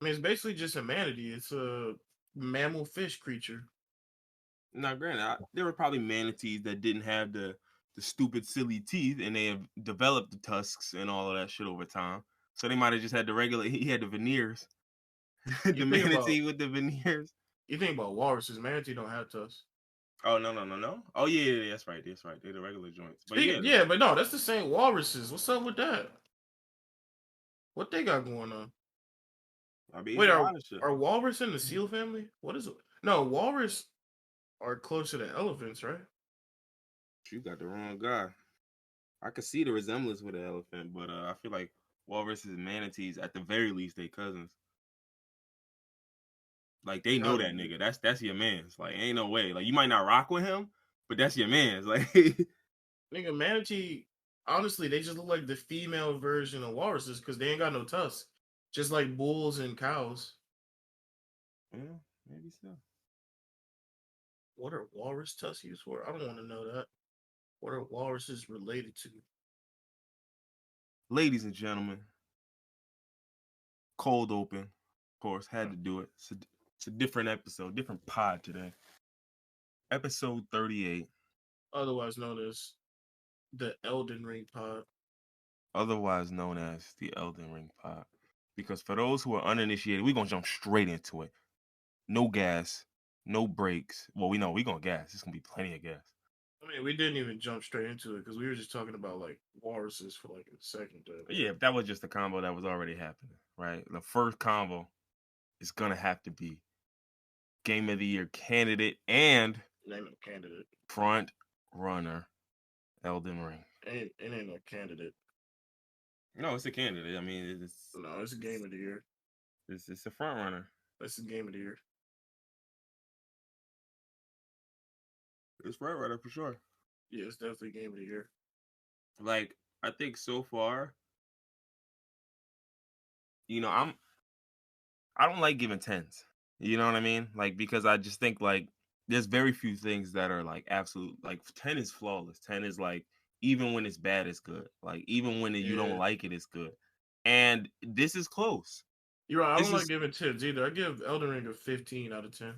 mean, it's basically just a manatee. It's a mammal fish creature. Now, granted, there were probably manatees that didn't have the stupid, silly teeth, and they have developed the tusks and all of that shit over time. So they might have just had the regular. He had the veneers, You the think about manatee with the veneers. you think about walruses. Manatee don't have tusks. Oh no, no, no, no. Oh yeah, that's right. That's right. They're the regular joints. But Speaking, yeah, yeah, but no, that's the same walruses. What's up with that? What they got going on? I mean, it's Wait, a are lot of shit. are walrus in the seal family? What is it? No, walrus are closer to elephants, right? You got the wrong guy. I could see the resemblance with the elephant, but I feel like walruses and manatees, at the very least, they cousins. Like they know Gotta that be. nigga. That's your man's. Like ain't no way. Like you might not rock with him, but that's your man's. Like Nigga, manatee. Honestly, they just look like the female version of walruses because they ain't got no tusks, just like bulls and cows. yeah, maybe so. What are walrus tusks used for? I don't want to know that. What are walruses related to? Ladies and gentlemen, cold open. Of course, had to do it. It's a different episode, different pod today. Episode 38, Otherwise known as the Elden Ring pod. otherwise known as the Elden Ring pod. Because for those who are uninitiated, we're gonna jump straight into it. No gas, no brakes. Well, we know we're gonna gas. It's gonna be plenty of gas. I mean, we didn't even jump straight into it because we were just talking about like walruses for like a second there. Yeah, that was just the combo that was already happening, right? The first combo is gonna have to be Game of the Year candidate and Name a candidate. front runner Elden Ring. It ain't a candidate. No, it's a candidate. I mean, No, it's a game of the year. it's a front runner. That's a game of the year. It's front runner for sure. Yeah, it's definitely game of the year. Like I think so far, you know, I don't like giving tens. You know what I mean? Like because I just think like there's very few things that are like absolute. Like 10 is flawless. 10 is like even when it's bad, it's good. Like even when you don't Yeah, like it, it's good. And this is close. you're right. I This don't like is giving tens either. I give Elden Ring a 15 out of 10.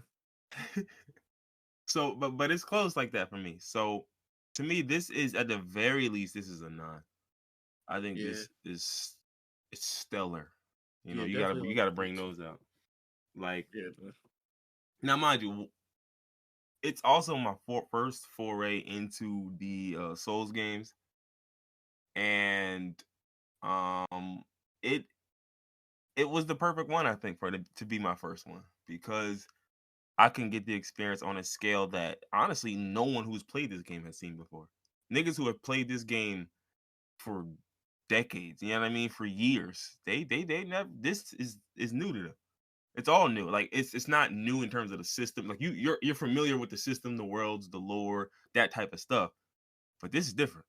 so, but it's close like that for me. So to me, this is at the very least, this is a nine. I think Yeah, this is it's stellar. You know, yeah, you definitely like gotta a bring 15. those out. Like Yeah, now, mind you, it's also my first foray into the Souls games, and um, it it was the perfect one I think for it to be my first one because I can get the experience on a scale that honestly no one who's played this game has seen before. Niggas who have played this game for decades, you know what I mean, for years. They never. This is new to them. It's all new. Like it's not new in terms of the system. Like you're familiar with the system, the worlds, the lore, that type of stuff. But this is different.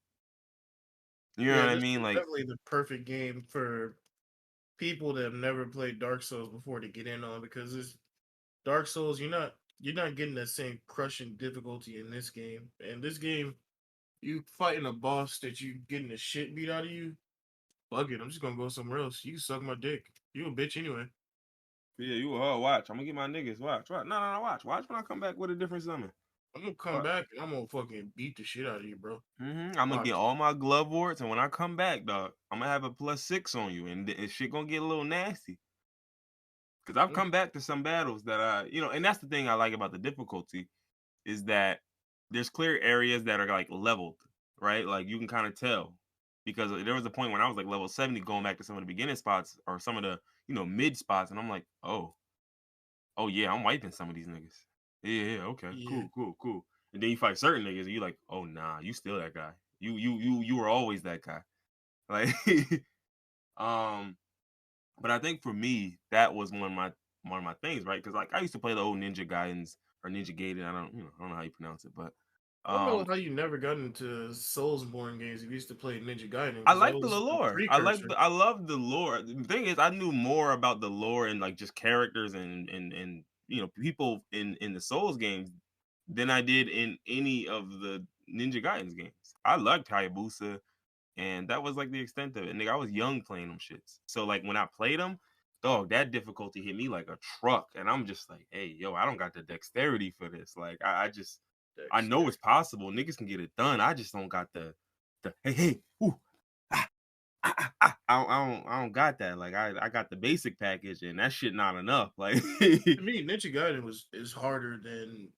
You know yeah. what I This mean? is Like definitely the perfect game for people that have never played Dark Souls before to get in on because this Dark Souls, you're not getting that same crushing difficulty in this game. And this game, you fighting a boss that you getting the shit beat out of you. Fuck it, I'm just gonna go somewhere else. You can suck my dick. You a bitch anyway. yeah, you watch. I'm gonna get my niggas watch. Watch. No, no, no, watch. Watch when I come back with a different summon. I'm gonna come Watch. back and I'm gonna fucking beat the shit out of you, bro. I'm gonna get Watch. all my glove wards, and when I come back, dog, I'm gonna have a +6 on you, and shit gonna get a little nasty. Cause I've Mm, come back to some battles that and that's the thing I like about the difficulty is that there's clear areas that are like leveled, right? Like you can kind of tell because there was a point when I was like level 70 going back to some of the beginning spots or some of the mid spots, and I'm like, oh yeah, I'm wiping some of these niggas. Yeah, yeah, okay, Yeah. cool. And then you fight certain niggas, and you like, oh nah, you still that guy. You were always that guy. Like, um, but I think for me, that was one of my things, right? Because like I used to play the old Ninja Gaidens or Ninja Gaiden. I don't know how you pronounce it, but I don't know um, how you never got into Soulsborne games if you used to play Ninja Gaiden I because that like the was the lore. precursor. I love the lore. The thing is, I knew more about the lore and like just characters and people in the Souls games than I did in any of the Ninja Gaiden games. I liked Hayabusa, and that was like the extent of it. And I was young playing them shits. So like when I played them, dog, that difficulty hit me like a truck, and I'm just like, hey, yo, I don't got the dexterity for this. Like, I know Dexter. it's possible. Niggas can get it done. I just don't got the hey, ooh, I don't got that. Like, I got the basic package, and that shit not enough. Like, To me, Ninja Gaiden is harder than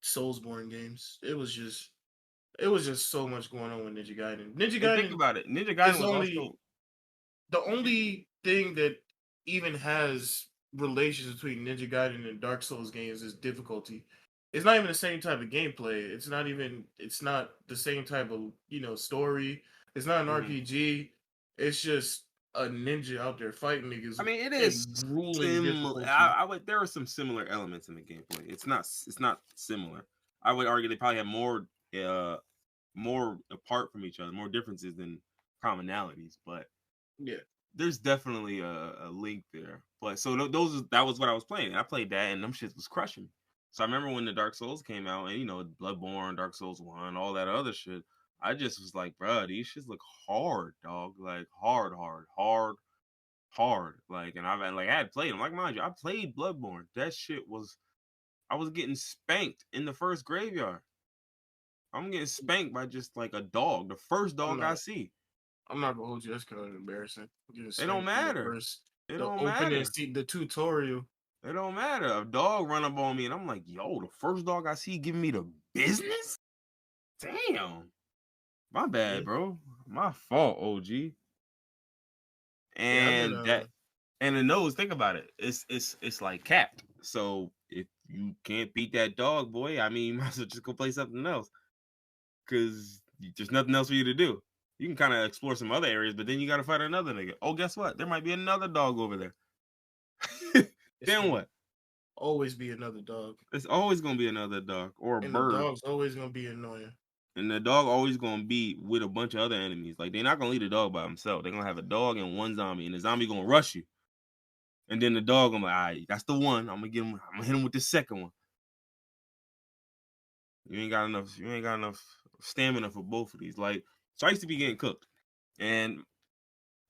Soulsborne games. It was just so much going on with Ninja Gaiden. Ninja and think Gaiden about it, Ninja Gaiden is was only also the only thing that even has relations between Ninja Gaiden and Dark Souls games is difficulty. It's not even the same type of gameplay. It's not the same type of, story. It's not an mhm. RPG. It's just a ninja out there fighting I niggas mean, it and is grueling similar. difficulty. I would. There are some similar elements in the gameplay. It's not similar. I would argue they probably have uh, more apart from each other, more differences than commonalities. But Yeah. there's definitely a link there. But so that was what I was playing. I played that, and them shits was crushing me. So I remember when the Dark Souls came out, and Bloodborne, Dark Souls 1, all that other shit. I just was like, bruh, these shits look hard, dog. Like hard. Like, and I had played them. Like, mind you, I played Bloodborne. That shit was I was getting spanked in the first graveyard. I'm getting spanked by just like a dog, the first I'm dog I not see. I'm not gonna hold you. That's kind of embarrassing. Getting It don't spanked in matter. It the don't opening matter. scene, the tutorial. It don't matter. A dog run up on me, and I'm like, yo, the first dog I see giving me the business. Damn, my Yeah, bad, bro. My fault, OG. yeah. I've been And the nose. Think about it. It's like capped. So if you can't beat that dog, boy, I mean, you might as well just go play something else because there's nothing else for you to do. You can kind of explore some other areas, but then you got to fight another nigga. Oh, guess what? There might be another dog over there. it's Then gonna what? always be another dog, It's always gonna be another dog or a and the bird, dog's always gonna be annoying. and the dog always gonna be with a bunch of other enemies. Like they're not gonna leave the dog by himself. They're gonna have a dog and one zombie, and the zombie gonna rush you, and then the dog gonna be like, all right, that's the one. I'm gonna get him. I'm gonna hit him with the second one. You ain't got enough. You ain't got enough stamina for both of these. Like, so I used to be getting cooked, and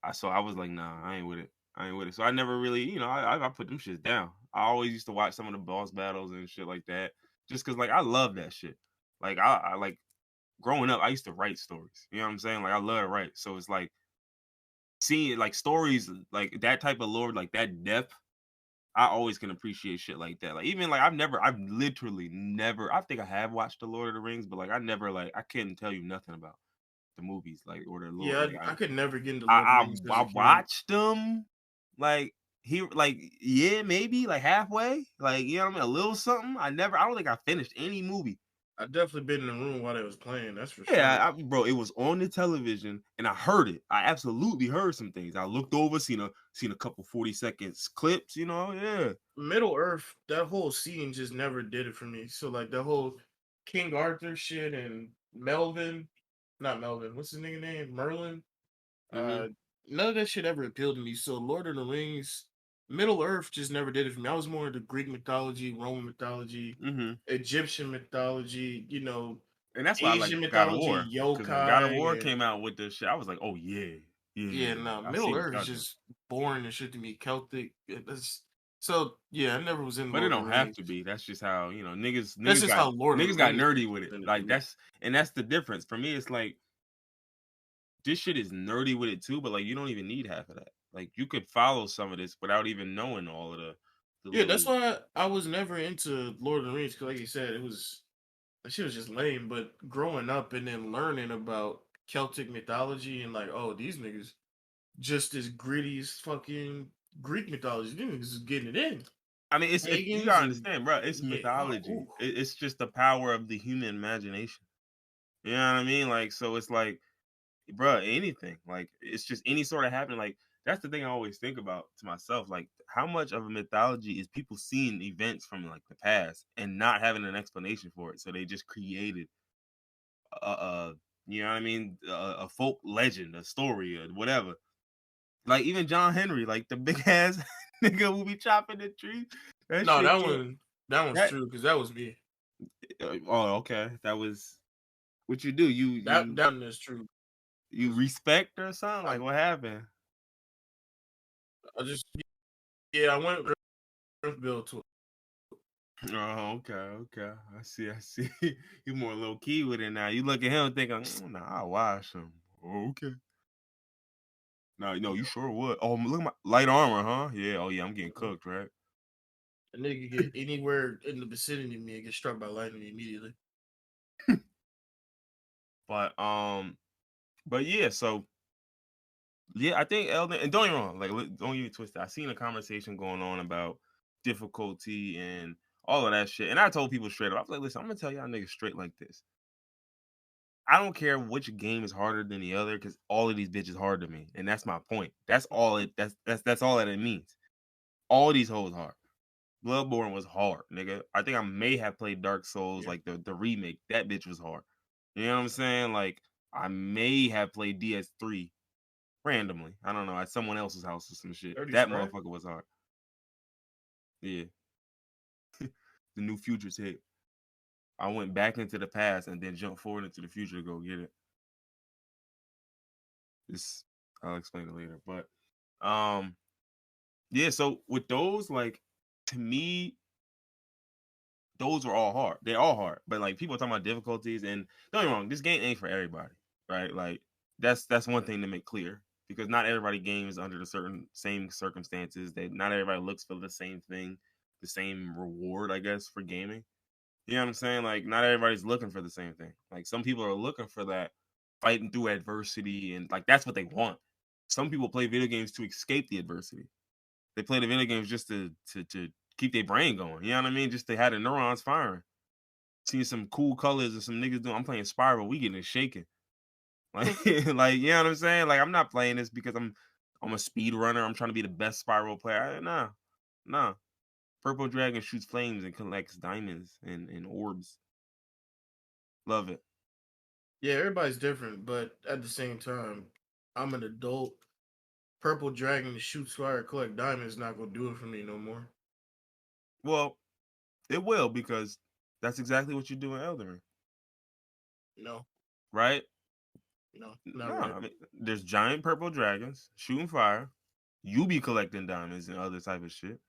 I was like, nah, I ain't with it. I ain't with it. So I never really, I put them shits down. I always used to watch some of the boss battles and shit like that, just cause like I love that shit. Like I like growing up, I used to write stories. You know what I'm saying? Like I love to write. So it's like seeing like stories like that type of lore, like that depth. I always can appreciate shit like that. Like even like I've literally never. I think I have watched the Lord of the Rings, but like I never like I can't tell you nothing about the movies like or the lore. Yeah, Like I could never get into Lord of the I Rings as I a kid. watched them like yeah maybe like halfway like you know what I mean a little something. I don't think I finished any movie. I definitely been in the room while they was playing. That's for sure. Yeah, bro, it was on the television and I heard it. I absolutely heard some things. I looked over, seen a couple 40 seconds clips. Yeah. Middle Earth, that whole scene just never did it for me. So like the whole King Arthur shit and Melvin, not Melvin, what's his nigga name? Merlin. Mm-hmm. Uh, None of that shit ever appealed to me. So Lord of the Rings, Middle Earth just never did it for me. I was more into Greek mythology, Roman mythology, Mm-hmm. Egyptian mythology, And that's why I like Asian God of mythology, War because when God of War yokai, and came out with this shit, I was like, oh yeah, yeah, yeah. no, I see Middle what Earth is y'all doing. just boring and shit to me. Celtic. So yeah, I never was in But it Lord of the don't have Rings. to be. That's just how niggas That's niggas just got how Lord of the niggas got Rings was nerdy with it. presented to Like me. that's the difference. For me, it's like this shit is nerdy with it too, but like you don't even need half of that. Like you could follow some of this without even knowing all of the Yeah, that's little. why I was never into Lord of the Rings. Cause like you said, that shit was just lame. But growing up and then learning about Celtic mythology and like, oh, these niggas just as gritty as fucking Greek mythology. These niggas is getting it in. I mean, it's you Pagans gotta and understand, bro. It's yeah, mythology. ooh. It's just the power of the human imagination. You know what I mean? Like, so it's like bruh, anything. Like it's just any sort of happening. Like that's the thing I always think about to myself. Like how much of a mythology is people seeing events from like the past and not having an explanation for it, so they just created a you know what I mean, a folk legend, a story, or whatever. Like even John Henry, like the big ass nigga who be chopping the tree. That No, shit killed. that one's That true because that was me. oh okay, that was what you do. That one is true You because respect or something? I, Like what happened? I just Yeah, I went Earth build to Oh, okay. I see. You more low key with it now. You look at him thinking, nah, I'll wash him. Oh, okay. No, you sure would. Oh, look at my light armor, huh? Yeah. Oh, yeah. I'm getting it. cooked, right? A nigga get anywhere in the vicinity of me and get struck by lightning immediately. But but yeah. So yeah, I think Elden. And don't get me wrong. Like, don't get me twisted. I seen a conversation going on about difficulty and all of that shit. And I told people straight up, I was like, listen, I'm gonna tell y'all niggas straight like this. I don't care which game is harder than the other because all of these bitches hard to me, and that's my point. That's all it. That's all that it means. All these hoes hard. Bloodborne was hard, nigga. I think I may have played Dark Souls Yeah. like the remake. That bitch was hard. You know what I'm saying? Like I may have played DS3 randomly. I don't know at someone else's house or some shit. Dirty That Sprite? motherfucker was hard. Yeah, the new Future tape. I went back into the past and then jumped forward into the future to go get it. This I'll explain it later, but yeah. So with those, like to me, those were all hard. They're all hard, but like people are talking about difficulties, and don't get me wrong, this game ain't for everybody, right? Like that's one thing to make clear because not everybody games under the certain same circumstances. That not everybody looks for the same thing, the same reward, I guess, for gaming. You know what I'm saying? Like not everybody's looking for the same thing. Like some people are looking for that fighting through adversity and like that's what they want. Some people play video games to escape the adversity. They play the video games just to keep their brain going. You know what I mean? Just to have the neurons firing. Seeing some cool colors and some niggas doing. I'm playing Spiral. We getting it shaking. Like, like you know what I'm saying? Like I'm not playing this because I'm a speed runner. I'm trying to be the best Spiral player. Nah. Purple Dragon shoots flames and collects diamonds and orbs. Love it. Yeah, everybody's different, but at the same time, I'm an adult. Purple Dragon that shoots fire, collect diamonds not gonna do it for me no more. Well, it will because that's exactly what you do in Elden Ring, No, right? no, not No, right. I mean there's giant purple dragons shooting fire. You be collecting diamonds and other type of shit.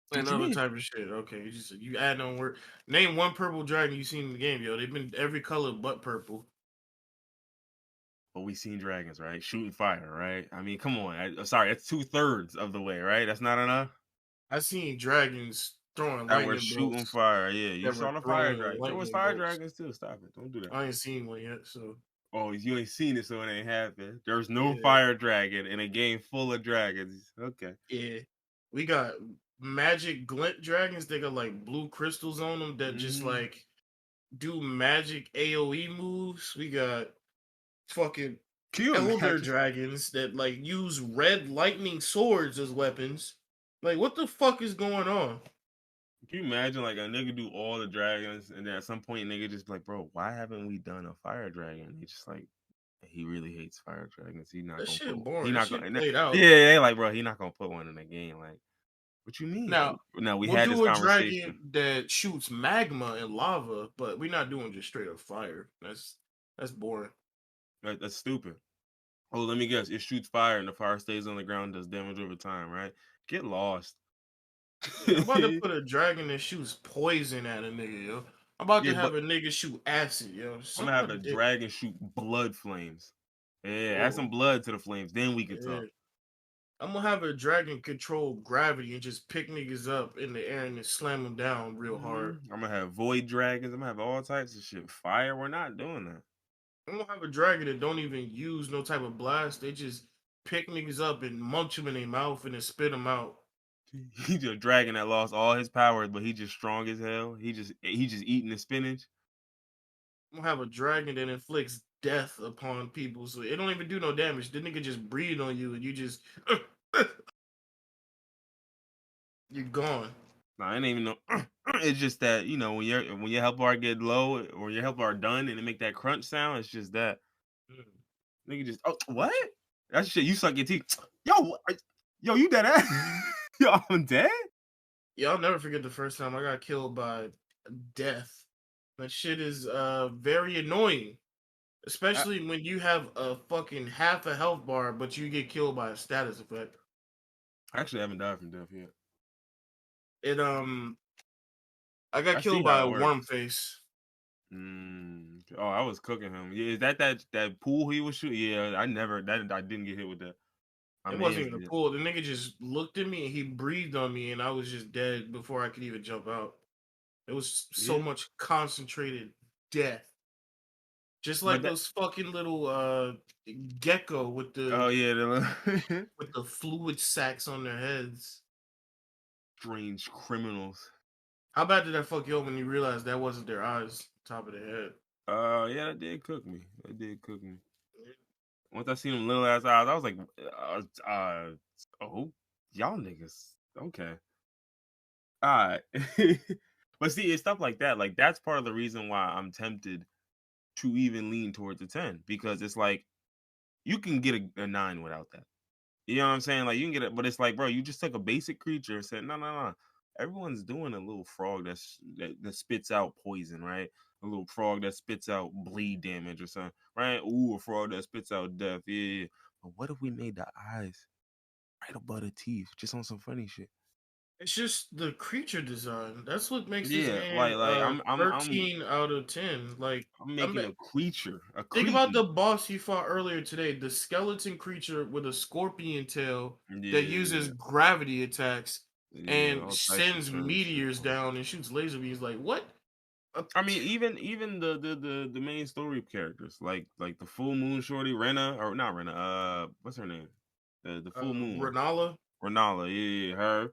What And you other mean? type of shit. Okay, you add on word. Name one purple dragon you seen in the game, yo. They've been every color but purple. But we seen dragons, right? Shooting fire, right? I mean, come on. Sorry, that's 2/3 of the way, right? That's not enough. I seen dragons throwing That we're lightning shooting bolts fire. Yeah, you that saw were the fire throwing dragon. There was lightning fire bolts. dragons too. Stop it. Don't do that. I ain't seen one yet, so Oh, you ain't seen it, so it ain't happened. There's no yeah, fire dragon in a game full of dragons. Okay. yeah. We got magic glint dragons. They got like blue crystals on them that just Mm-hmm. like do magic AoE moves. We got fucking Can you elder imagine? dragons that like use red lightning swords as weapons. Like, what the fuck is going on? Can you imagine like a nigga do all the dragons and then at some point nigga just be like, bro, why haven't we done a fire dragon? He just like he really hates fire dragons. He not That gonna shit put boring. he That not gonna shit played out. yeah, they like bro, he not gonna put one in the game. Like, what you mean? Now, No, we we'll had this do a conversation. dragon that shoots magma and lava, but we're not doing just straight up fire. That's boring. That's stupid. Oh, let me guess. It shoots fire and the fire stays on the ground, does damage over time, right? Get lost. Yeah, I'm about to put a dragon that shoots poison at a nigga, yo. I'm about Yeah, to have but a nigga shoot acid, yo. I'm Suck gonna my have a dick. dragon shoot blood flames. Yeah, add some Oh, blood to the flames, then we can yeah. talk. I'm gonna have a dragon control gravity and just pick niggas up in the air and then slam them down real hard. I'm gonna have void dragons. I'm gonna have all types of shit. Fire, we're not doing that. I'm gonna have a dragon that don't even use no type of blast. They just pick niggas up and munch them in their mouth and then spit them out. He's a dragon that lost all his powers, but he just strong as hell. He just eating the spinach. I'm gonna have a dragon that inflicts death upon people, so it don't even do no damage. The nigga just breathe on you and you just you're gone. Nah, I ain't even know. It's just that when your health bar get low or your health bar done and it make that crunch sound. It's just that Mm. nigga just what? That shit you suck your teeth. Yo, you dead ass? Yo, I'm dead. Yeah, I'll never forget the first time I got killed by death. That shit is very annoying. Especially when you have a fucking half a health bar, but you get killed by a status effect. I actually haven't died from death yet. It I got I see killed how by it a worm works. face. Oh, I was cooking him. Yeah, is that pool he was shooting? Yeah, I didn't get hit with that. My It wasn't man's even a did. pool. The nigga just looked at me and he breathed on me, and I was just dead before I could even jump out. It was so Yeah, much concentrated death. Just but like that. those fucking little gecko Oh yeah, with the fluid sacs on their heads. strange criminals. How bad did that fuck you up when you realized that wasn't their eyes, top of their head? Yeah, that did cook me. That did cook me. Once I seen them little ass eyes, I was like, oh, y'all niggas, okay, all right. But see, it's stuff like that. Like that's part of the reason why I'm tempted to even lean towards a 10 because it's like you can get a 9 without that. You know what I'm saying? Like you can get it, but it's like, bro, you just took a basic creature and said, no, no, no. Everyone's doing a little frog that spits out poison, right? A little frog that spits out bleed damage or something, right? Ooh, a frog that spits out death. Yeah, yeah. But what if we made the eyes right above the teeth, just on some funny shit? It's just the creature design. That's what makes this Yeah, game I'm 13 out of 10. Like I'm I'm making a creature, a think about cretin. the boss you fought earlier today, the skeleton creature with a scorpion tail that uses Yeah, gravity attacks yeah, and all types of sends turn shit, meteors bro. down and shoots laser beams. Like what? Uh, I mean, even the main story characters, like the full moon shorty, Rena, or not Rena, what's her name? The full moon. Renala Renala, yeah, yeah, her.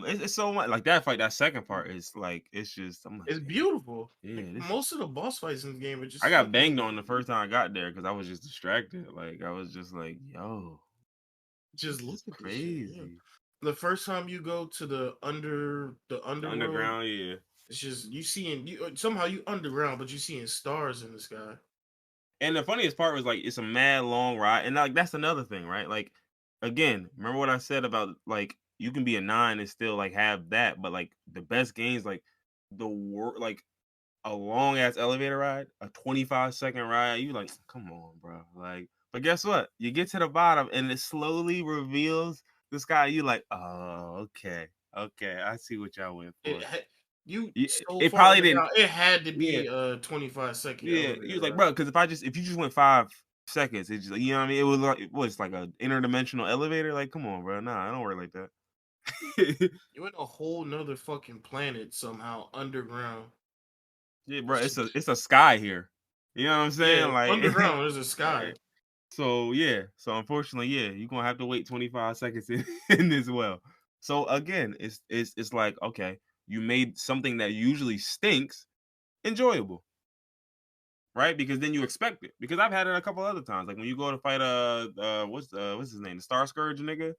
It's so much like that fight, that second part is like it's just I'm like, is damn, beautiful. Like yeah, this most of the boss fights in the game are I just got banged fucking on the first time I got there because I was just distracted. Like I was just like, yo, just this look is at this shit. Yeah. crazy. The first time you go to the The underworld, underground, yeah. it's just you seeing you somehow you underground, but you seeing stars in the sky. And the funniest part was like it's a mad long ride, and like that's another thing, right? Like again, remember what I said about like you can be a 9 and still like have that, but like the best games like the work like a long ass elevator ride, a 25-second ride. You like, come on, bro. Like, but guess what? You get to the bottom and it slowly reveals the sky. You like, oh, okay, okay, I see what y'all went It for. you Yeah, so it far probably didn't. underground. It had to Yeah, be a 25-second yeah. He elevator was like, ride. bro, because if you just went 5 seconds, it's just like, you know what I mean. It was like what's like a interdimensional elevator. Like, come on, bro. Nah, I don't work like that. You in a whole nother fucking planet somehow underground. Yeah, bro. It's It's a just it's a sky here. You know what I'm yeah, saying? Like, underground is a right. sky. So yeah, so unfortunately, yeah, you're gonna have to wait 25 seconds in as well. So again, it's like okay, you made something that usually stinks enjoyable, right? Because then you expect it. Because I've had it a couple other times, like when you go to fight what's his name, the Star Scourge nigga.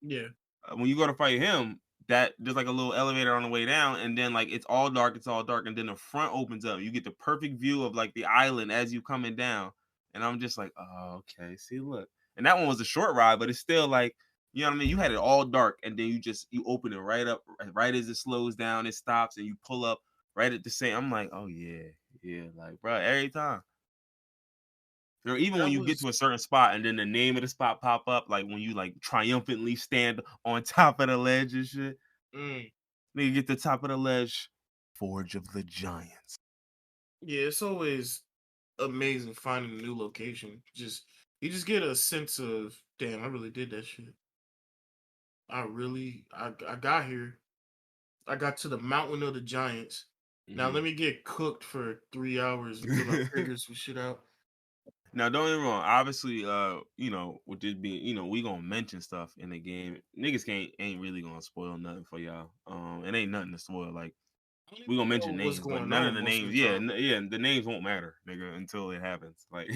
Yeah. When you go to fight him, that there's like a little elevator on the way down, and then like it's all dark, and then the front opens up. You get the perfect view of like the island as you coming down, and I'm just like, oh, okay, see, look, and that one was a short ride, but it's still like, you know what I mean? You had it all dark, and then you open it right up, right as it slows down, it stops, and you pull up right at the same. I'm like, oh yeah, yeah, like bro, every time. Or even when That you get was to a certain spot and then the name of the spot pop up, like when you like triumphantly stand on top of the ledge and shit. mm, Nigga get to the top of the ledge. Forge of the Giants. yeah, it's always amazing finding a new location. Just you just get a sense of damn, I really did that shit. I got here. I got to the mountain of the giants. Now Hmm. let me get cooked for 3 hours until I figure some shit out. Now don't get me wrong. Obviously, you know, with this being, you know, we gonna mention stuff in the game. Niggas can't ain't really gonna spoil nothing for y'all. It ain't nothing to spoil. Like I don't we even gonna know mention what's names, but going none of on the most of names, the yeah, time. yeah, the names won't matter, nigga, until it happens. Like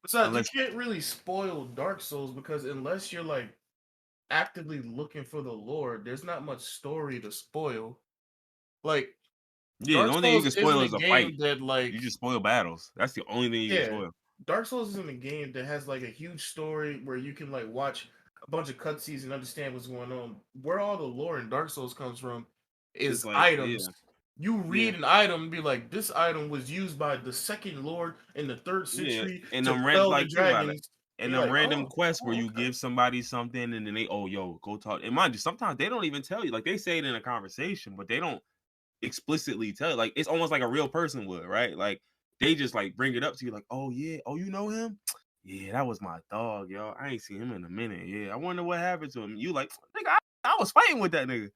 Besides, you unless can't really spoil Dark Souls because unless you're like actively looking for the lore, there's not much story to spoil. Like yeah, the Dark only thing you Souls can isn't spoil a is a fight. game that You like just spoil battles. That's the only thing you can yeah, spoil. Dark Souls isn't a game that has like a huge story where you can like watch a bunch of cutscenes and understand what's going on. Where all the lore in Dark Souls comes from It's is like, items. yeah, You yeah, read an item and be like, this item was used by the second lord in the third yeah, century and to them rent quell the like think about it. dragons. And You're them like, random oh, quests where oh, you okay. give somebody something and then they, oh, yo, go talk. And mind you, sometimes they don't even tell you. Like they say it in a conversation, but they don't explicitly tell you. Like it's almost like a real person would, right? Like they just like bring it up to you, like, oh yeah, oh you know him? Yeah, that was my dog, yo. I ain't seen him in a minute. Yeah, I wonder what happened to him. You like, nigga, I was fighting with that nigga.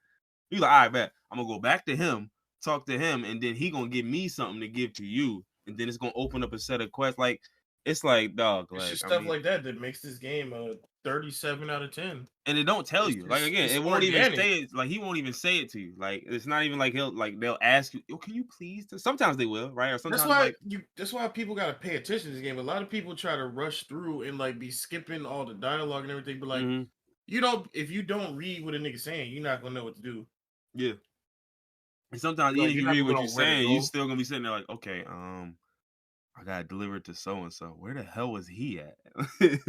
You like, all right, bet. I'm gonna go back to him, talk to him, and then he gonna give me something to give to you, and then it's gonna open up a set of quests. Like it's like, dog, It's like just I stuff mean, like that that makes this game a 37 out of 10. and it don't tell you. Like again, It's it won't even organic. say it. Like he won't even say it to you. Like it's not even like he'll like they'll ask you, "Yo, can you please?" Sometimes they will, right? Or That's sometimes why like, people gotta pay attention to this game. A lot of people try to rush through and like be skipping all the dialogue and everything, but like mm-hmm, you don't if you don't read what a nigga saying, you're not gonna know what to do. yeah. And sometimes even Like if you're you not read gonna what know you're where to saying, you go. still gonna be sitting there like, okay, I got delivered to so and so. Where the hell was he at? And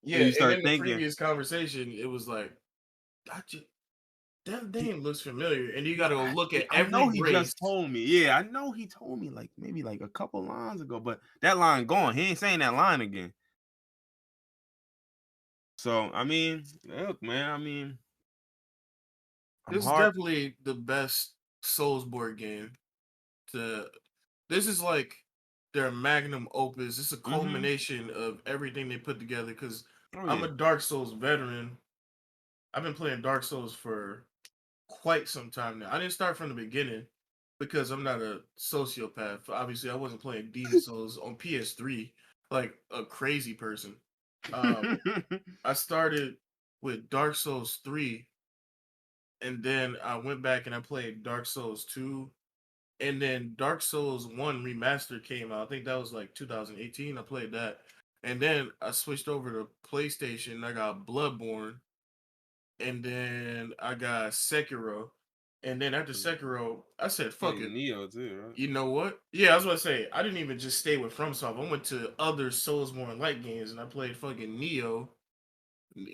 Yeah, you and start in the thinking, previous conversation, it was like, gotcha. That he, name looks familiar, and you yeah, gotta go look at I know every he race. just told me. Yeah, I know he told me like maybe like a couple lines ago, but that line gone. He ain't saying that line again. So I mean, look, man. I mean, I'm This is hard. definitely the best Soulsborne game. To this is like their magnum opus. It's a Mm-hmm. culmination of everything they put together. Because Oh I'm yeah. a Dark Souls veteran. I've been playing Dark Souls for quite some time now. I didn't start from the beginning because I'm not a sociopath. Obviously, I wasn't playing Demon Souls on PS3 like a crazy person. Um, I started with Dark Souls 3, and then I went back and I played Dark Souls 2, and then Dark Souls 1 remastered came out. I think that was like 2018. I played that. And then I switched over to PlayStation. I got Bloodborne, and then I got Sekiro. And then after Sekiro, I said, fuck Playing it. Neo too, right? You know what? Yeah, I was about to say, I didn't even just stay with FromSoft. I went to other Soulsborne light games and I played fucking Neo.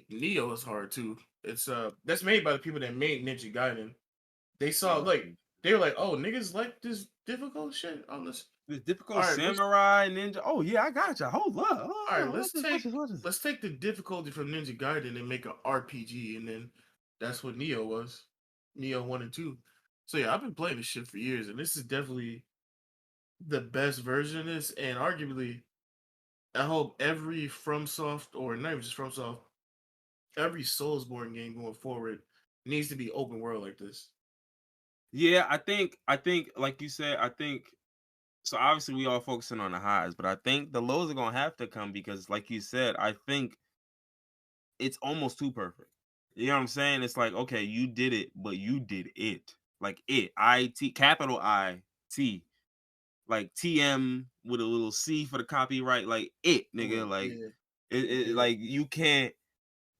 Neo is hard too. It's that's made by the people that made Ninja Gaiden. They saw Oh, like they were like, oh niggas like this difficult shit on this. the All difficult right, samurai ninja. Oh yeah, I got you. Hold up. all right, Oh, watch this. let's take the difficulty from Ninja Gaiden and make an RPG, and then that's what Neo was. Neo 1 and 2. So yeah, I've been playing this shit for years, and this is definitely the best version of this, and arguably, I hope every FromSoft or not even just FromSoft, every Soulsborne game going forward needs to be open world like this. Yeah, I think, like you said, I think so. Obviously, we all focusing on the highs, but I think the lows are gonna have to come because, like you said, I think it's almost too perfect. You know what I'm saying? It's like, okay, you did it, but you did it. Like it. Capital IT. Like TM with a little C for the copyright. Like it, nigga. Oh Like yeah, it yeah, like you can't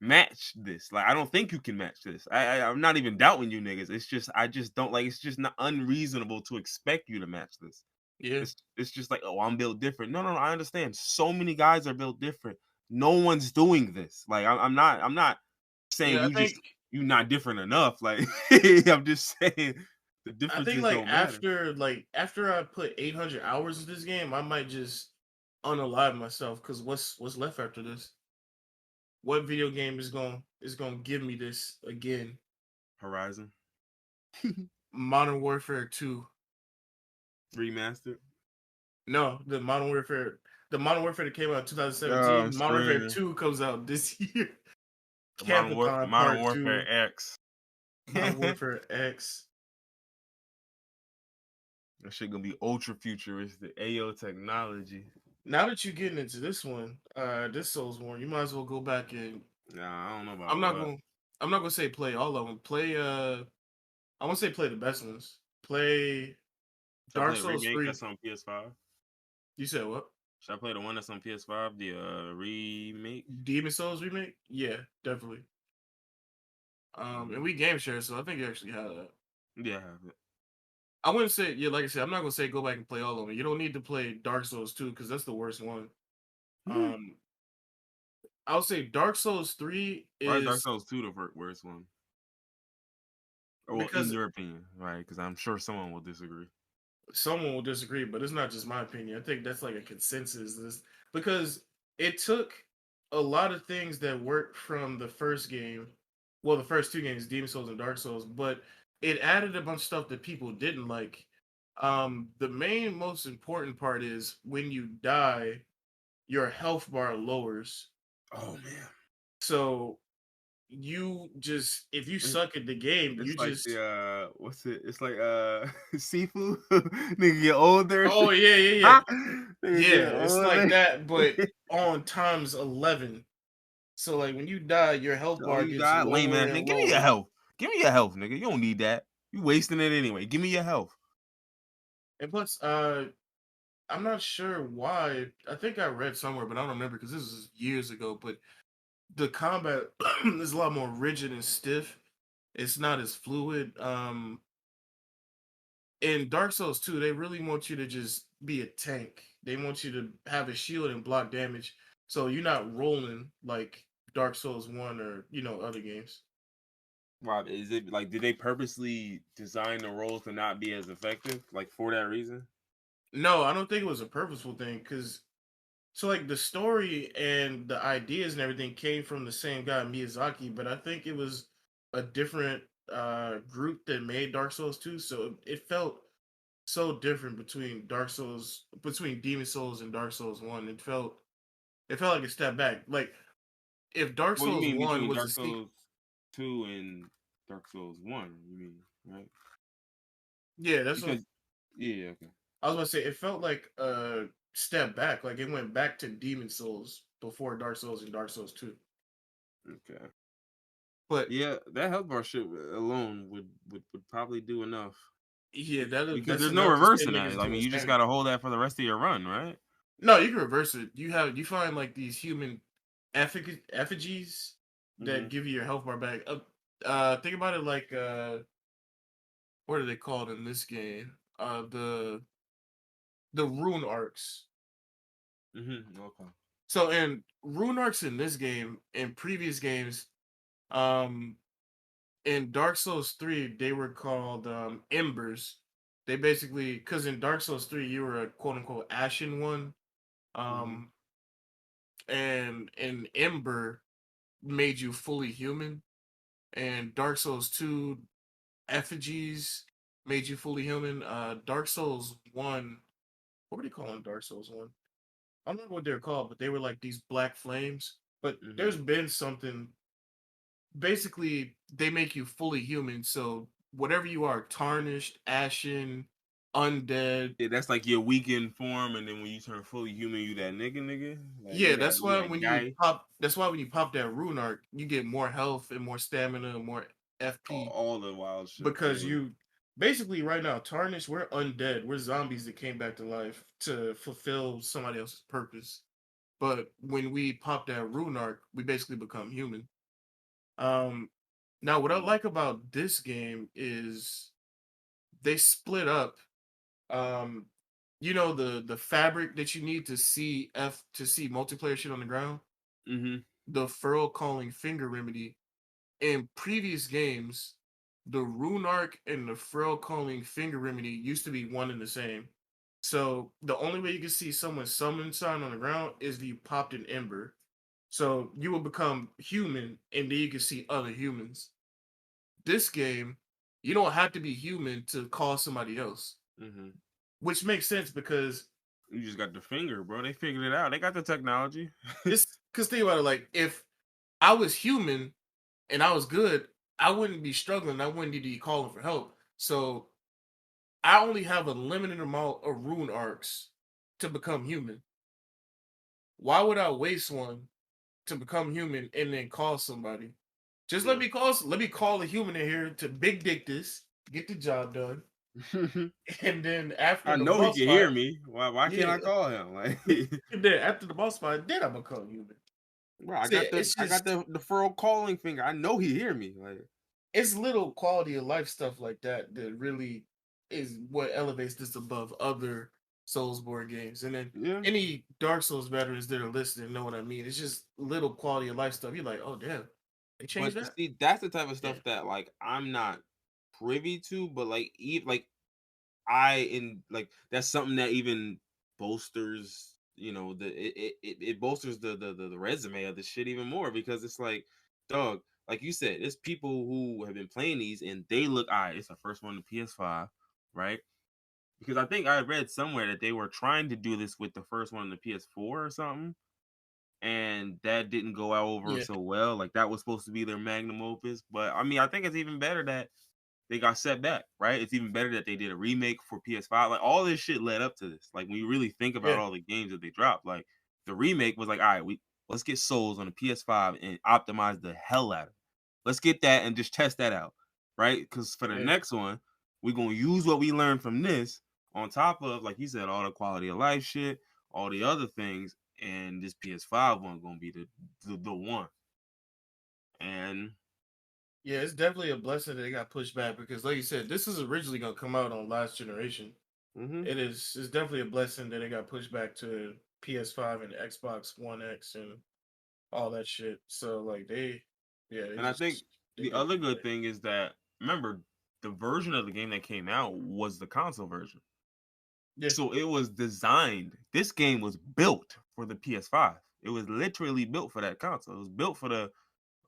match this. Like I don't think you can match this. I'm not even doubting you niggas. It's just I just don't like it's just not unreasonable to expect you to match this. yeah, It's just like, oh, I'm built different. No, I understand. So many guys are built different. No one's doing this. Like I'm not saying yeah. you not different enough. Like I'm just saying the I think differences don't matter. like after I put 800 hours in this game, I might just unalive myself because what's left after this? What video game is gonna give me this again? Horizon Modern Warfare 2. remastered. No, the Modern Warfare that came out in Oh, 2017. Modern Warfare screaming. 2 comes out this year. The Capcom Modern Part Warfare 2, X. Modern Warfare X. That shit gonna be ultra futuristic. AO technology. Now that you're getting into this one, this Souls War, you might as well go back and Nah, I don't know about I'm all not that. gonna I'm not gonna say play all of them. Play I want to say play the best ones. Play Should I Dark play the Souls remake 3. that's on PS5? You said what? Should I play the one that's on PS5? The remake? Demon Souls remake? Yeah, definitely. And Mhm. we game share, so I think you actually have that. Yeah, I have it. I wouldn't say, yeah, like I said, I'm not gonna say go back and play all of them. You don't need to play Dark Souls 2 because that's the worst one. Um, I would say Dark Souls 3 Why is Dark is Souls 2 the worst one? Or well, in because your opinion, right? Because I'm sure someone will disagree. someone will disagree, but it's not just my opinion. I think that's like a consensus. This because it took a lot of things that worked from the first game, well, the first two games, Demon Souls and Dark Souls, but it added a bunch of stuff that people didn't like. The main most important part is when you die, your health bar lowers. Oh man. So you just if you It's, suck at the game, it's you like just the what's it? It's like seafood. Nigga get older. oh yeah, yeah, yeah. Huh? Nigga Yeah, get it's like older. that, but on times 11. So like when you die, your health Oh, bar you gets got lame lower ass and nigga. Give me your lower. health. Give me your health, nigga. You don't need that. You wasting it anyway. Give me your health. And plus, I'm not sure why. I think I read somewhere, but I don't remember because this is years ago. But the combat is a lot more rigid and stiff. It's not as fluid. In Dark Souls 2, they really want you to just be a tank. They want you to have a shield and block damage, so you're not rolling like Dark Souls 1 or other games. Rob, is it like did they purposely design the roles to not be as effective, like for that reason? No, I don't think it was a purposeful thing because so like the story and the ideas and everything came from the same guy Miyazaki, but I think it was a different group that made Dark Souls 2, so it felt so different between Demon Souls and Dark Souls 1. It felt like a step back. Like if Dark Well, you Souls mean 1 between was a Dark sequel. Souls 2 and Dark Souls 1, you mean, right? Yeah, that's what Because yeah, okay. I was about to say. It felt like a step back. Like it went back to Demon Souls before Dark Souls and Dark Souls 2. Okay. But Yeah, that health bar shit alone would probably do enough. yeah, Because that's there's no enough to reversing send that. niggas I to mean, you just insanity. gotta hold that for the rest of your run, right? No, you can reverse it. You find like these human effigies Mm-hmm. that give you your health bar back. Think about it like what are they called in this game? The rune arcs. Mm-hmm. Okay. So in rune arcs in this game, in previous games, um, in Dark Souls 3, they were called embers. They basically because in Dark Souls 3 you were a quote unquote ashen one. Mm-hmm. Um, and an ember made you fully human, and Dark Souls 2 effigies made you fully human. Dark Souls 1, what were they calling Dark Souls 1? I don't know what they're called, but they were like these black flames. But Mm-hmm. there's been something, basically, they make you fully human. So whatever you are, tarnished, ashen, undead. Yeah, that's like your weakened form, and then when you turn fully human, you that nigga, like Yeah, that's you why that when you guy, pop, that's why when you pop that rune arc, you get more health and more stamina and more FP all the wild shit. because Yeah. you basically right now tarnished. We're undead. We're zombies that came back to life to fulfill somebody else's purpose. But when we pop that rune arc, we basically become human. Um, Now what I Mm. like about this game is they split up. Um, the fabric that you need to see multiplayer shit on the ground. Mm-hmm. The furrow calling finger remedy in previous games, the rune arc and the frail calling finger remedy used to be one and the same. So the only way you can see someone's summon sign on the ground is if you popped an ember. So you will become human and then you can see other humans. This game, you don't have to be human to call somebody else. Mm-hmm. Which makes sense because You just got the finger, bro. They figured it out. They got the technology. it's because think about it, like if I was human and I was good, I wouldn't be struggling. I wouldn't need to be calling for help. So I only have a limited amount of rune arcs to become human. Why would I waste one to become human and then call somebody? Just True. let me call a human in here to big dick this, get the job done, and then I after the know he boss can hear fight, me. Why can't I yeah, call him? Like, and then after the boss fight, then I become human. bro, So yeah, it's I got just the furrow calling finger. I know he hear me. Like, it's little quality of life stuff like that that really is what elevates this above other Soulsborne games. And then yeah. any Dark Souls veterans that are listening know what I mean. It's just little quality of life stuff. You're like, oh damn, they changed But that. see, that's the type of Yeah, stuff that like I'm not privy to. But like I in like that's something that even bolsters it bolsters the resume of the shit even more, because it's like, dog, like you said, it's people who have been playing these and they look, all right, it's the first one on the PS5, right? Because I think I read somewhere that they were trying to do this with the first one on the PS4 or something, and that didn't go out over Yeah, so well. Like that was supposed to be their magnum opus, but I mean, I think it's even better that they got set back, right? It's even better that they did a remake for PS5. Like all this shit led up to this. Like when you really think about yeah, all the games that they dropped, like the remake was like, all right, let's get Souls on the PS5 and optimize the hell out of it. Let's get that and just test that out, right? Because for the yeah. next one, we're gonna use what we learned from this on top of, like you said, all the quality of life shit, all the other things, and this PS5 one gonna be the one. And Yeah, it's definitely a blessing that it got pushed back because, like you said, this is originally gonna come out on last generation. mm-hmm. It is. It's definitely a blessing that it got pushed back to PS5 and Xbox One X and all that shit. So like yeah, And I think they the did other it good right. thing is that, remember, the version of the game that came out was the console version. Yeah, So it was designed. This game was built for the PS5. It was literally built for that console. It was built for the,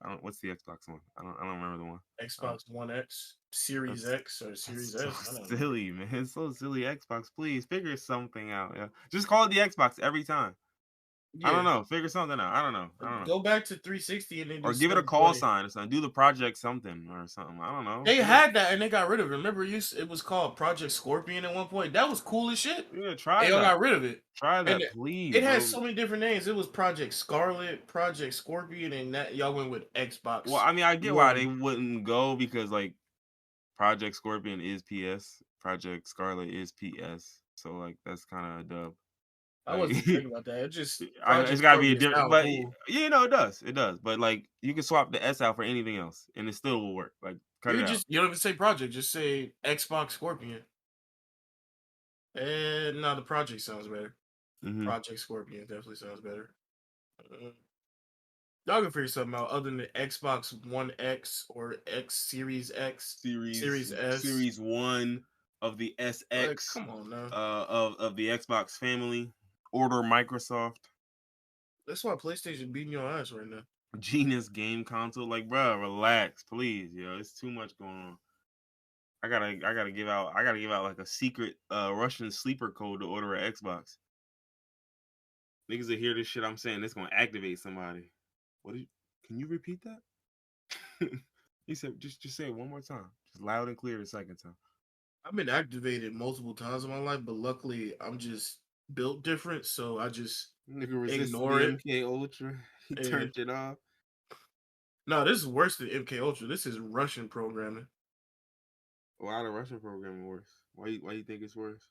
I don't, what's the Xbox one? I don't remember the one. Xbox One X, Series That's X or that's Series so S. I don't know. silly, man. It's so silly. Xbox, please figure something out. Yeah, just call it the Xbox every time. I don't Yeah, know. Figure something out. I don't know. I don't know. go back to 360 and then do Or give it a call 720. sign or something. Do the project something or something. I don't know. They Figure. had that and they got rid of it. Remember, it was called Project Scorpion at one point. That was cool as shit. Yeah, And try y'all that. got rid of it. Try And that, please, it has bro. so many different names. It was Project Scarlet, Project Scorpion, and that y'all went with Well, Xbox I mean, I get why they One. wouldn't go, because like Project Scorpion is PS, Project Scarlet is PS, so like that's kind of a dub. I Like, wasn't thinking about that. It just it's Project got to be a Scorpion different, sound but cool. it does. But like, you can swap the S out for anything else, and it still will work. Like, cut it out. You don't even say Project, just say Xbox Scorpion. And no, the Project sounds better. Mm-hmm. Project Scorpion definitely sounds better. Y'all can figure something out other than the Xbox One X or X Series X, Series Series S. Series One of the Like, SX, come on now. of the Xbox family. Order Microsoft. That's why PlayStation beating your ass right now. Genius game console. Like, bro, relax, please, yo. It's too much going on. I gotta give out like a secret Russian sleeper code to order an Xbox. Niggas that hear this shit I'm saying, it's gonna activate somebody. What did you, can you repeat that? He said, just say it one more time. Just loud and clear the second time. I've been activated multiple times in my life, but luckily I'm just built different, so I just Nigga resisted ignore the it. MK Ultra. He And turned it off. no, this is worse than MK Ultra. This is Russian programming. Why the Russian program worse? Why you think it's worse?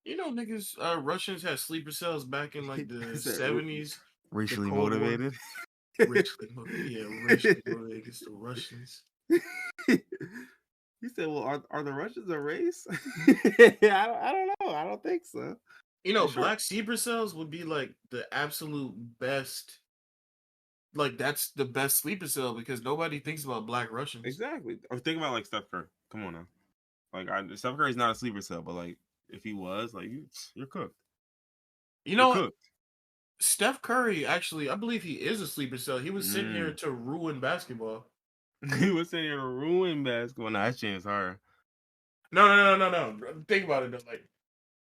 You know, niggas, Russians had sleeper cells back in like the Is that 70s, the racially Cold War. motivated? Racially motivated against the Russians. He said, "Well, are the Russians a race?" I don't know. I don't think so. You They know, sure. black sleeper cells would be like the absolute best. Like that's the best sleeper cell because nobody thinks about black Russians. Exactly. Or think about like Steph Curry. Come on now. Like Steph Curry's not a sleeper cell, but like if he was, like you're cooked. You You're know what? cooked. Steph Curry actually, I believe he is a sleeper cell. He was sitting here Mm. to ruin basketball. He was sitting here to ruin basketball. Nah, that's James Harden. No. Think about it though. Like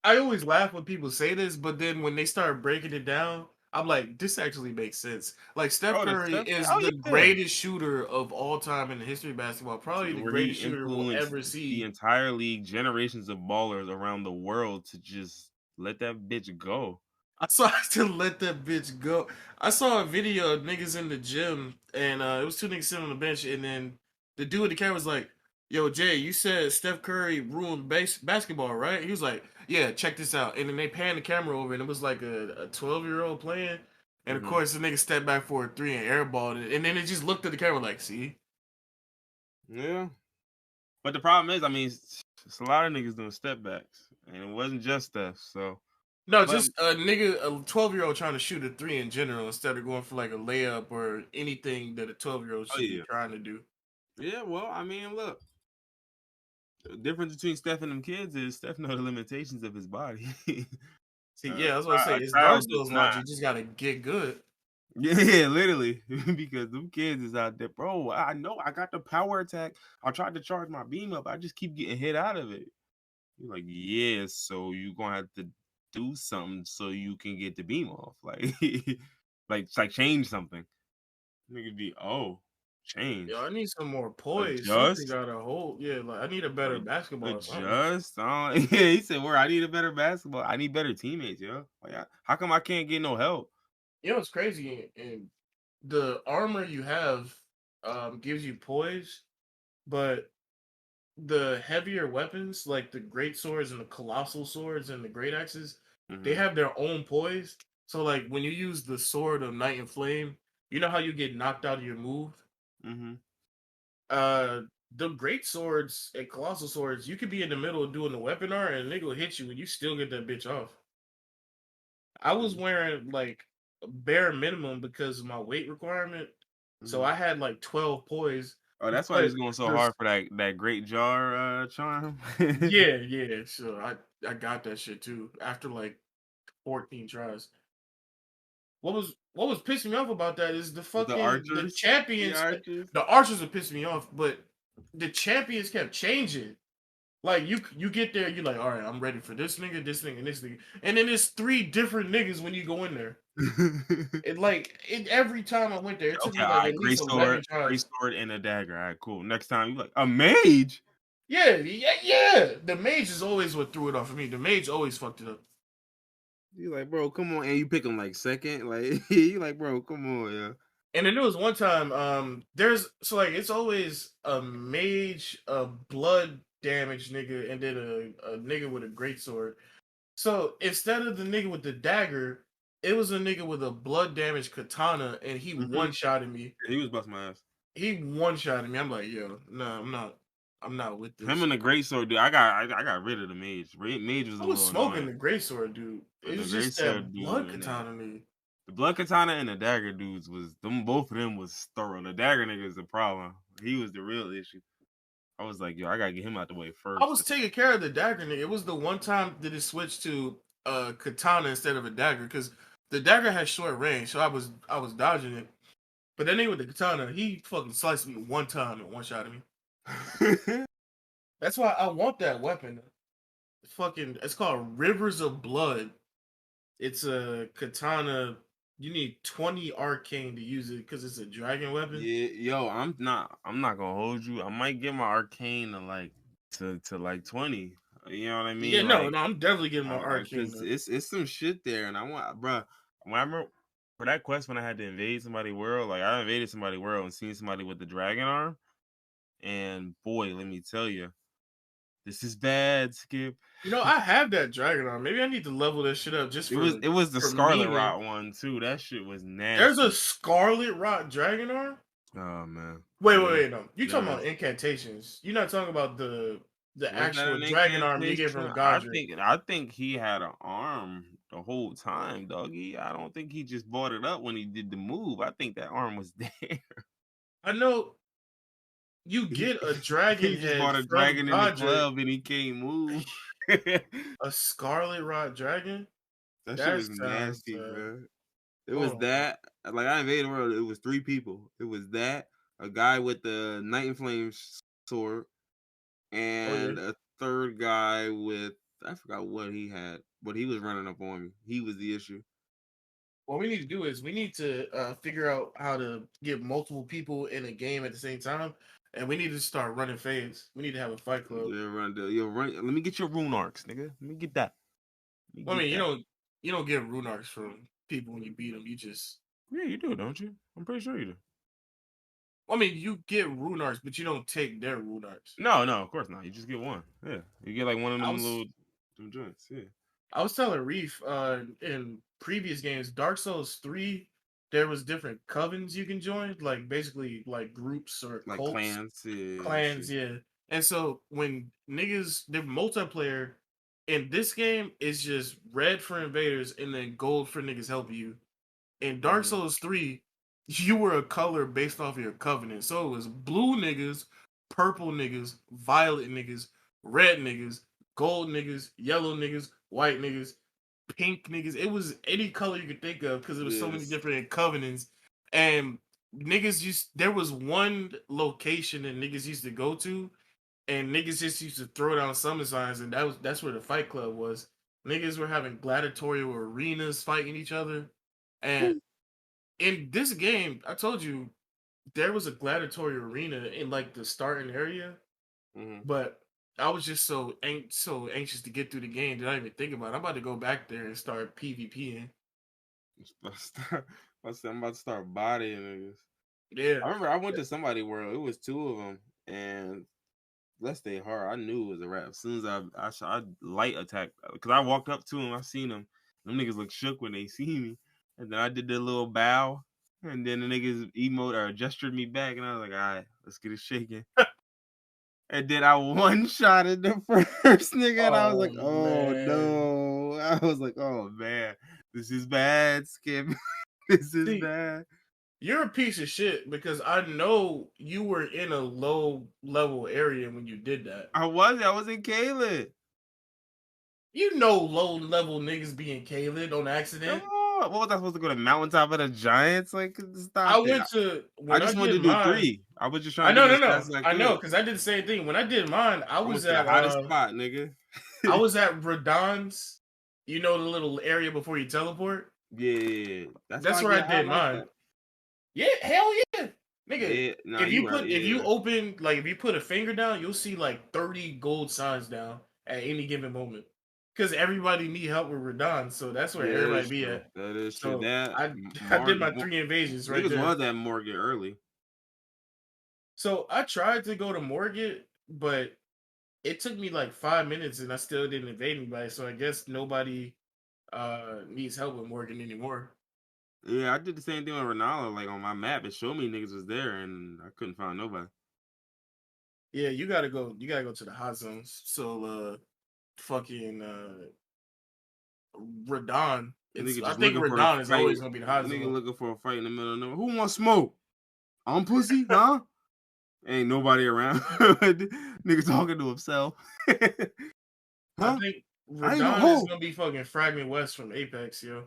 I always laugh when people say this, but then when they start breaking it down, I'm like, this actually makes sense. Like Steph Oh, the Curry Steph. is Oh the yeah. greatest shooter of all time in the history of basketball. Probably the Where he greatest shooter we'll influenced ever the see. entire league, generations of ballers around the world to just let that bitch go. I saw to let that bitch go. I saw a video of niggas in the gym, and it was two niggas sitting on the bench, and then the dude with the camera was like, "Yo, Jay, you said Steph Curry ruined basketball, right?" He was like, "Yeah, check this out." And then they panned the camera over, and it was like a 12-year-old playing, and of Mm-hmm. course the nigga stepped back for a three and airballed it, and then it just looked at the camera like, "See." Yeah. But the problem is, I mean, it's a lot of niggas doing step backs, and it wasn't just Steph. So, No, but just a nigga, a 12-year-old trying to shoot a three in general instead of going for like a layup or anything that a 12-year-old oh should be yeah, trying to do. yeah. Well, I mean, look, the difference between Steph and them kids is Steph know the limitations of his body. See, yeah, I was gonna say A it's Dark child does Souls not. launch. You just gotta get good. Yeah, literally, because them kids is out there, bro. I know I got the power attack. I tried to charge my beam up. I just keep getting hit out of it. You're like, yeah, so you gonna have to do something so you can get the beam off, like, like change something. Nigga be Yeah, change, I need some more poise. Something adjust, gotta hold. Yeah, like I need a better basketball or something. adjust. Yeah, he said, "Where I need a better basketball. I need better teammates, yo. Like, how come I can't get no help?" You know, it's crazy. And the armor you have gives you poise, but the heavier weapons, like the great swords and the colossal swords and the great axes, they Hmm. have their own poise. So, like when you use the sword of Night and Flame, you know how you get knocked out of your move. Hmm. Uh, the great swords and colossal swords, you could be in the middle of doing the weapon art and they will hit you and you still get that bitch off. I was wearing like a bare minimum because of my weight requirement, so Hmm. I had like 12 poise. Oh, that's why But he's going so this, hard for that great jar charm. yeah, so I got that shit too after like 14 tries. What was pissing me off about that is The the archers, the champions, archers. the archers are pissing me off, but the champions kept changing. Like you get there, you're like, all right, I'm ready for this nigga, and this nigga, and then there's three different niggas when you go in there. Every time I went there, it took Okay, me all like right, at least 11 great tries. sword, and a dagger. All right, cool. Next time you like a mage. Yeah. The mage is always what threw it off for me. The mage always fucked it up. You like, bro, come on, and you pick him like second. Like you like, bro, come on, yeah. And then there was one time, there's so like it's always a mage, a blood damage nigga, and then a nigga with a great sword. So instead of the nigga with the dagger, it was a nigga with a blood damage katana, and he Hmm. one shotted me. He was busting my ass. He one shotted me. I'm like, yo, no, I'm not with Him this. and the great sword, dude. I got rid of the mage. Mage was a I was little smoking annoying, the great sword, dude. but It the was great just sword that dude blood and that katana me. the blood katana and the dagger dudes was them. Both of them was thorough. The dagger nigga is the problem. He was the real issue. I was like, yo, I gotta get him out the way I first. was taking care of the dagger nigga. It was the one time that it switched to katana instead of a dagger because the dagger had short range, so I was dodging it. But that nigga with the katana, he fucking sliced me one time and one shot at me. That's why I want that weapon. It's called Rivers of Blood. It's a katana. You need 20 arcane to use it because it's a dragon weapon. Yeah, yo, I'm not gonna hold you. I might get my arcane to like 20. You know what I Yeah, mean? no, Like, no, I'm definitely getting my arcane. cause it's some shit there, and I want, bruh. When I remember for that quest when I had to invade somebody's world, like I invaded somebody's world and seen somebody with the dragon arm, and boy, let me tell you, this is bad, Skip. You know, I have that dragon arm. Maybe I need to level this shit up just It was the for Scarlet memeing. Rot one too. That shit was There's a nasty. Scarlet Rot dragon arm. Oh man, yeah, Wait, no. You talking there about is. incantations? You're not talking about the Was that actual an dragon arm you get incantation? from Godric. I think he had an arm the whole time, doggy. I don't think he just bought it up when he did the move. I think that arm was there. I know you He, get a dragon he just head bought a from dragon in the Godric, club and he can't move. a Scarlet Rot dragon. That shit That was sounds. nasty, bro. It was Oh my. that. Like I invaded the world. It was three people. It was that a guy with the Night and Flames sword Oh yeah. and a third guy with I forgot what he had, but he was running up on me. He was the issue. What we need to do is we need to figure out how to get multiple people in a game at the same time, and we need to start running fades. We need to have a fight club. Yeah, run the yo run. Let me get your rune arcs, nigga. Let me get that. Let me Well, I get mean, that. you don't get rune arcs from people when you beat them. You just, Yeah, you do, don't you? I'm pretty sure you do. I mean, you get rune arcs, but you don't take their rune arcs. No, no, of course not. You just get one. Yeah, you get like one of I them was little them joints. Yeah. I was telling Reef in previous games, Dark Souls 3, there was different covens you can join, like basically like groups or Like cults, clans. Yeah, clans, shit. yeah. And so when niggas the multiplayer in this game is just red for invaders and then gold for niggas helping you. In Dark Hmm. Souls 3, you were a color based off of your covenant. So it was blue niggas, purple niggas, violet niggas, red niggas, gold niggas, yellow niggas, white niggas. pink niggas. It was any color you could think of because there was so many Yes. different covenants. And there was one location that niggas used to go to, and niggas just used to throw down summon signs, and that's where the fight club was. Niggas were having gladiatorial arenas fighting each other. And in this game, I told you there was a gladiatorial arena in like the starting area, Mm-hmm. but I was just so anxious to get through the game that I didn't even think about it. I'm about to go back there and start PvPing. I'm about to start bodying niggas. Yeah. I remember I went to somebody world. It was two of them, and bless they heart, I knew it was a wrap. As soon as I light attacked, because I walked up to him, I seen him. Them niggas look shook when they see me, and then I did the little bow, and then the niggas emote or gestured me back, and I was like, all right, let's get it shaking. And then I one shot at the first nigga, and I was Oh like, oh man. no. I was like, oh man, this is bad, Skip. This is See, bad. you're a piece of shit because I know you were in a low level area when you did that. I was in Caleb. You know low level niggas being Khaliid on Come accident. on. What was I supposed to go to mountaintop of the Giants? Like, I stop it. went to I when I just wanted did to do mine. 3. I was just I trying to know, get it no, as no. fast as I I know could. because I did the same thing. When I did mine, I went to the hottest spot, nigga. I was at Radon's. You know the little area before you teleport. Yeah. That's how That's I where I get hot did like mine. that. Yeah, hell yeah, nigga. Yeah. Nah, you right. If you Yeah. open if you put a finger down, you'll see like 30 gold signs down at any given moment. Because everybody need help with Radon, so that's where Yeah, that everybody is be true. at. That is true. So That I did Morgan my 3 invasions right niggas there. was at Morgan early. So I tried to go to Morgan, but it took me like 5 minutes and I still didn't invade anybody. So I guess nobody needs help with Morgan anymore. Yeah, I did the same thing with Ronaldo. Like on my map, it showed me niggas was there, and I couldn't find nobody. Yeah, you gotta go. You gotta go to the hot zones. So, fucking Radon. Nigga I just think looking for a Radon is fight. always gonna be the hot Nigga zone. looking for a fight in the middle of nowhere. Who wants smoke? I'm pussy, huh? Ain't nobody around. Nigga talking to himself. I Huh? think I ain't no Radon is hoe. gonna be fucking Fragment West from Apex, yo.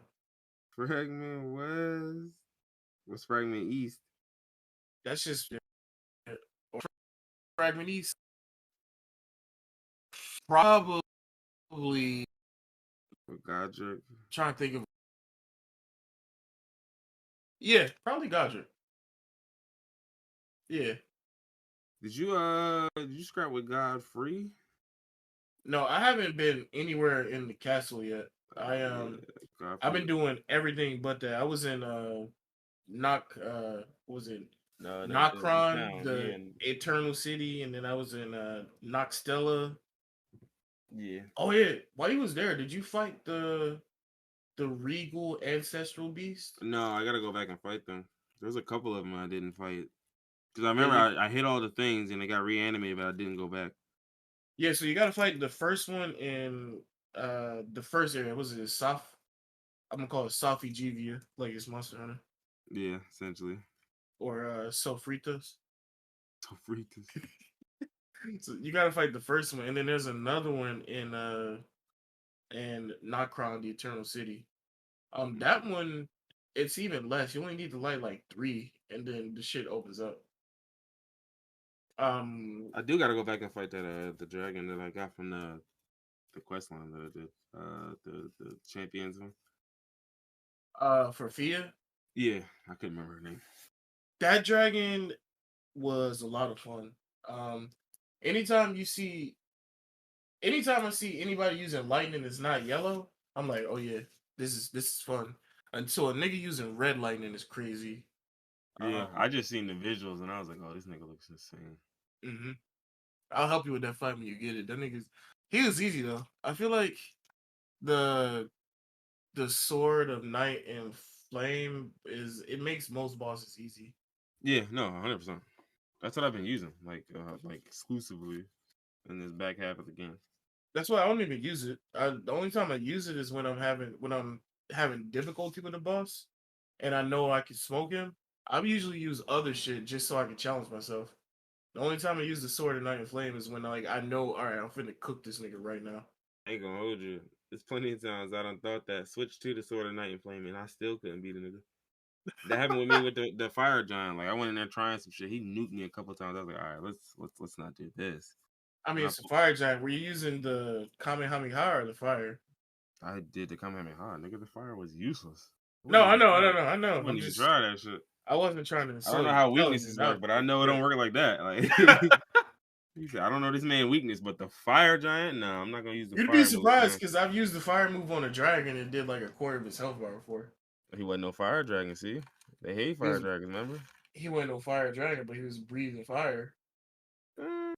Fragment West. What's Fragment East? That's just or Fragment East. Probably Godric. trying to think of. Yeah, probably Godric. Yeah. Did you scrap with Godfrey? No, I haven't been anywhere in the castle yet. Yeah, I've Godfrey. been doing everything but that. I was in Knock what was it No, the Nocron, town. the Eternal City, and then I was in Noxtella. Yeah. Oh yeah, while you was there, did you fight the Regal Ancestral Beast? No, I gotta go back and fight them. There's a couple of them I didn't fight. Because I Yeah, remember I hit all the things and they got reanimated, but I didn't go back. yeah. So you got to fight the first one in the first area. Was it Soft? I'm gonna call it Sophie Givia, like it's Monster Hunter, Yeah, essentially. or Sofritas. Sofritas. So you got to fight the first one, and then there's another one in Nocron, the Eternal City. That one, it's even less. You only need to light like 3, and then the shit opens up. I do gotta go back and fight that the dragon that I got from the quest line that I did. The champions one. For Fia, Yeah, I couldn't remember her name. that dragon was a lot of fun. Um, anytime you see, anytime I see anybody using lightning that's not yellow, I'm like, oh yeah, this is fun. Until a nigga using red lightning is crazy. Yeah, I just seen the visuals and I was like, oh, this nigga looks insane. Mm-hmm. I'll help you with that fight when you get it. That nigga's he was easy though. I feel like the the sword of night and flame it makes most bosses easy. Yeah, no, 100%. That's what I've been using, like exclusively in this back half of the game. That's why I don't even use it. The only time I use it is when I'm having difficulty with the boss, and I know I can smoke him. I usually use other shit just so I can challenge myself. The only time I use the sword of night and flame is when I know, all right, I'm finna cook this nigga right now. I ain't gonna hold you. There's plenty of times I done thought that switch to the Sword of Night and Flame, and I still couldn't beat a nigga. That happened with me with the fire giant. Like I went in there trying some shit. He nuked me a couple times. I was like, all right, let's not do this. I mean, And it's a fire giant. Were you using the Kamehameha or the fire? I did the Kamehameha. Nigga, the fire was useless. No, I know, I I know. wouldn't I'm even just, try that shit. I wasn't trying to I don't insult know you. how Telling you weaknesses now. work, but I know it don't work like that. Like he said, I don't know this man weakness, but the fire giant, no, I'm not gonna use the You'd be fire move, surprised man. because I've used the fire move on a dragon and did like a quarter of his health bar before. He wasn't no fire dragon, see? They hate He fire was, dragons, remember? he wasn't no fire dragon, but he was breathing fire. Uh,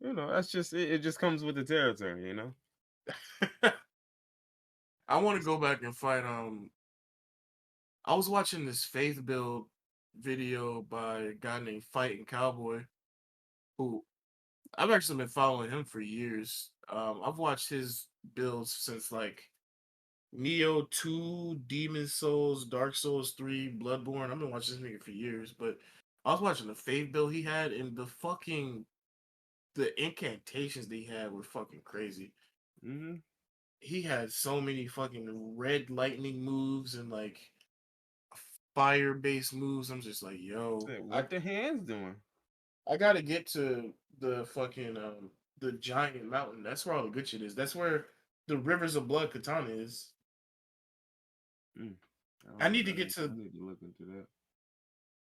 that's just it just comes with the territory, you know? I want to go back and fight. I was watching this faith build video by a guy named Fighting Cowboy, who I've actually been following him for years. I've watched his builds since like Neo 2, Demon Souls, Dark Souls 3, Bloodborne. I've been watching this nigga for years, but I was watching the faith build he had, and the incantations that he had were fucking crazy. Mm-hmm. He had so many fucking red lightning moves and like fire based moves. I'm just like, yo, What the hands doing? I gotta get to the fucking the giant mountain. That's where all the good shit is. That's where the Rivers of Blood katana is. Mm. I need to get to. I need to look into that.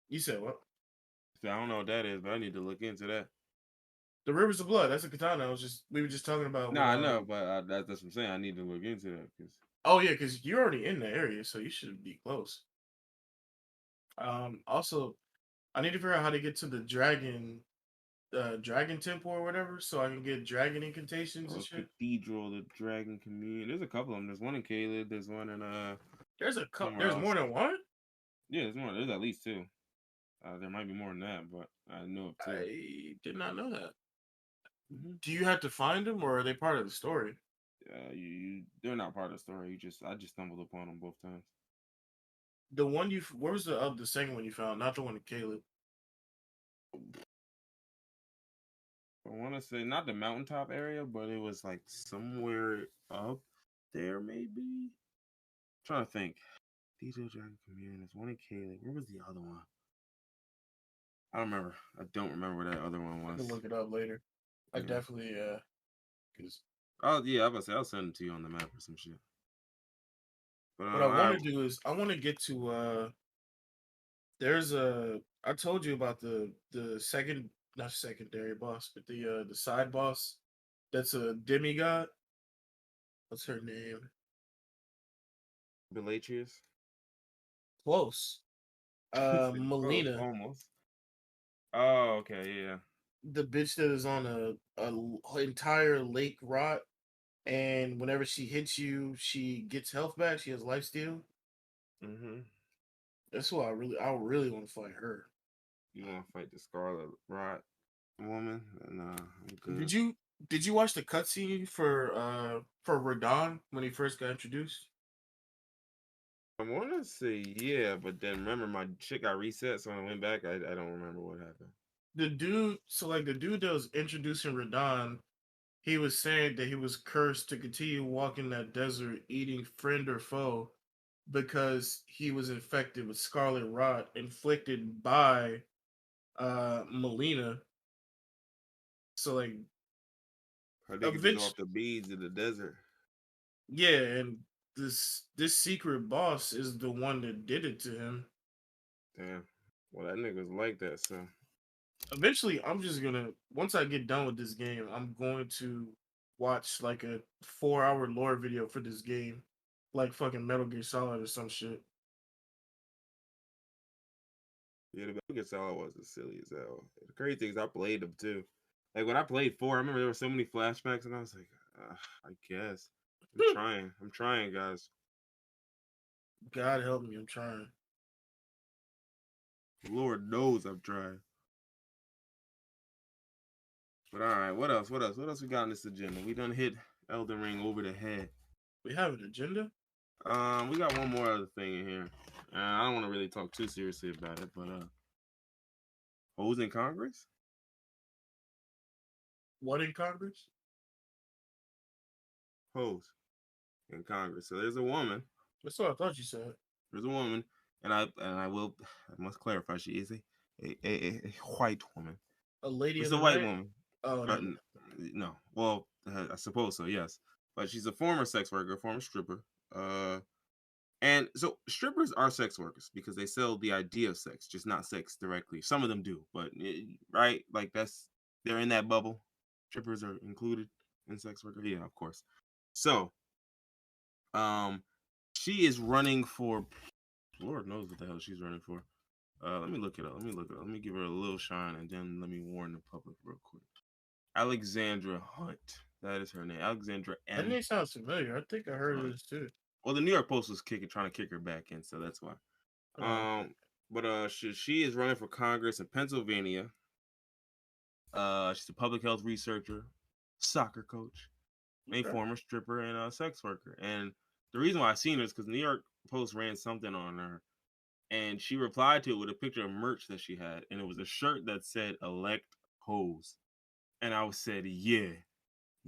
You said what? So I don't know what that is, but I need to look into that. The Rivers of Blood. That's a katana. We were just talking about. No, I know, but that's what I'm saying. I need to look into that because. Oh yeah, because you're already in the area, so you should be close. Also, I need to figure out how to get to the dragon temple or whatever, so I can get dragon incantations and shit. Cathedral, the Dragon Communion. There's a couple of them. There's one in Khaliid. There's one in There's a couple. somewhere There's else. more than one. Yeah, there's more. There's at least two. There might be more than that, but I know of two. I did not know that. Mm-hmm. Do you have to find them, or are they part of the story? They're not part of the story. I just stumbled upon them both times. The one where was the second one you found? Not the one in Caleb. I want to say not the mountaintop area, but it was like somewhere up there, maybe. I'm trying to think. DJ Dragon Communion. There's one in Caleb. Where was the other one? I don't remember. I don't remember where that other one was. I can look it up later. I definitely because. Oh yeah, I was about to say I'll send it to you on the map or some shit. But What I want to do is I want to get to I told you about the second not secondary boss, but the side boss that's a demigod. What's her name? Belatrius. Close. Melina. Almost. Oh, okay, yeah. The bitch that is on a entire lake rot, and whenever she hits you, she gets health back. She has life steal. Mm-hmm. That's why I really want to fight her. You want to fight the Scarlet Rot woman? Nah, I'm good. Did you watch the cutscene for Radon when he first got introduced? I want to say yeah, but then remember my shit got reset, so when I went back, I don't remember what happened. The dude that was introducing Radon, he was saying that he was cursed to continue walking that desert, eating friend or foe, because he was infected with scarlet rot inflicted by Melina. So like, I think it's off the beads of the desert. Yeah, and this secret boss is the one that did it to him. Damn. Well, that nigga's like that, so. Eventually, I'm just gonna once I get done with this game, I'm going to watch like a 4-hour lore video for this game, like fucking Metal Gear Solid or some shit. Yeah, the Metal Gear Solid was as silly as hell. The crazy thing is I played them too. Like when I played 4, I remember there were so many flashbacks, and I was like, I guess. I'm trying, guys. God help me, I'm trying. Lord knows I'm trying. But all right, what else? What else we got on this agenda? We done hit Elden Ring over the head. We have an agenda? We got one more other thing in here. I don't want to really talk too seriously about it, but who's in Congress? What in Congress? hoes in Congress. So there's a woman. That's what I thought you said. There's a woman, and I must clarify, she is a white woman. A lady It's of a the white night? woman. Oh, But no. no. Well, I suppose so, yes. But she's a former sex worker, former stripper. And so strippers are sex workers because they sell the idea of sex, just not sex directly. Some of them do, but right, like they're in that bubble. Strippers are included in sex worker, yeah, of course. So, she is running for. Lord knows what the hell she's running for. Let me look it up. Let me give her a little shine, and then let me warn the public real quick. Alexandra Hunt. That is her name. Alexandra That M. name sounds familiar. I think I heard of this too. Well, the New York Post was trying to kick her back in, so that's why. Okay. But she is running for Congress in Pennsylvania. She's a public health researcher, soccer coach, a former stripper, and a sex worker. And the reason why I seen her is because the New York Post ran something on her, and she replied to it with a picture of merch that she had, and it was a shirt that said "Elect Hoes," and I said, yeah.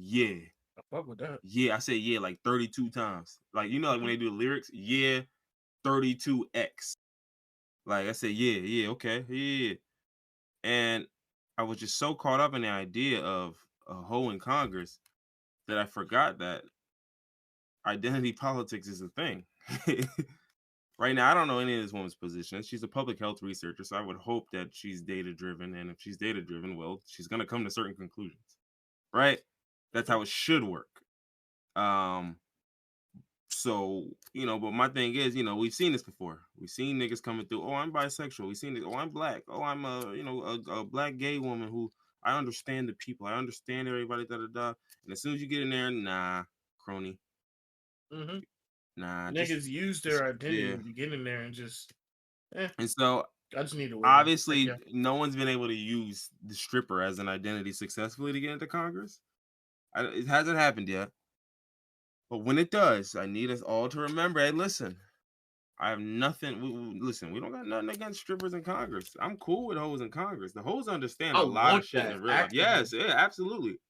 I fuck with that. Yeah, I said yeah like 32 times. Like, you know, like when they do the lyrics, yeah, 32x. Like I said, yeah, okay, yeah. And I was just so caught up in the idea of a hoe in Congress that I forgot that identity politics is a thing. Right now, I don't know any of this woman's position. She's a public health researcher, so I would hope that she's data driven. And if she's data driven, well, she's gonna come to certain conclusions, right? That's how it should work. So, but my thing is, we've seen this before. We've seen niggas coming through. Oh, I'm bisexual. We've seen it. Oh, I'm black. Oh, I'm a black gay woman who I understand the people. I understand everybody. Da da da. And as soon as you get in there, nah, crony. Mm-hmm. Nah, Niggas use their identity yeah. to get in there and just. And so, I just need to win. obviously, no one's been able to use the stripper as an identity successfully to get into Congress. It hasn't happened yet. But when it does, I need us all to remember, hey, listen, I have nothing. Listen, we don't got nothing against strippers in Congress. I'm cool with hoes in Congress. The hoes understand a lot of shit in real life. Yes, yeah, absolutely.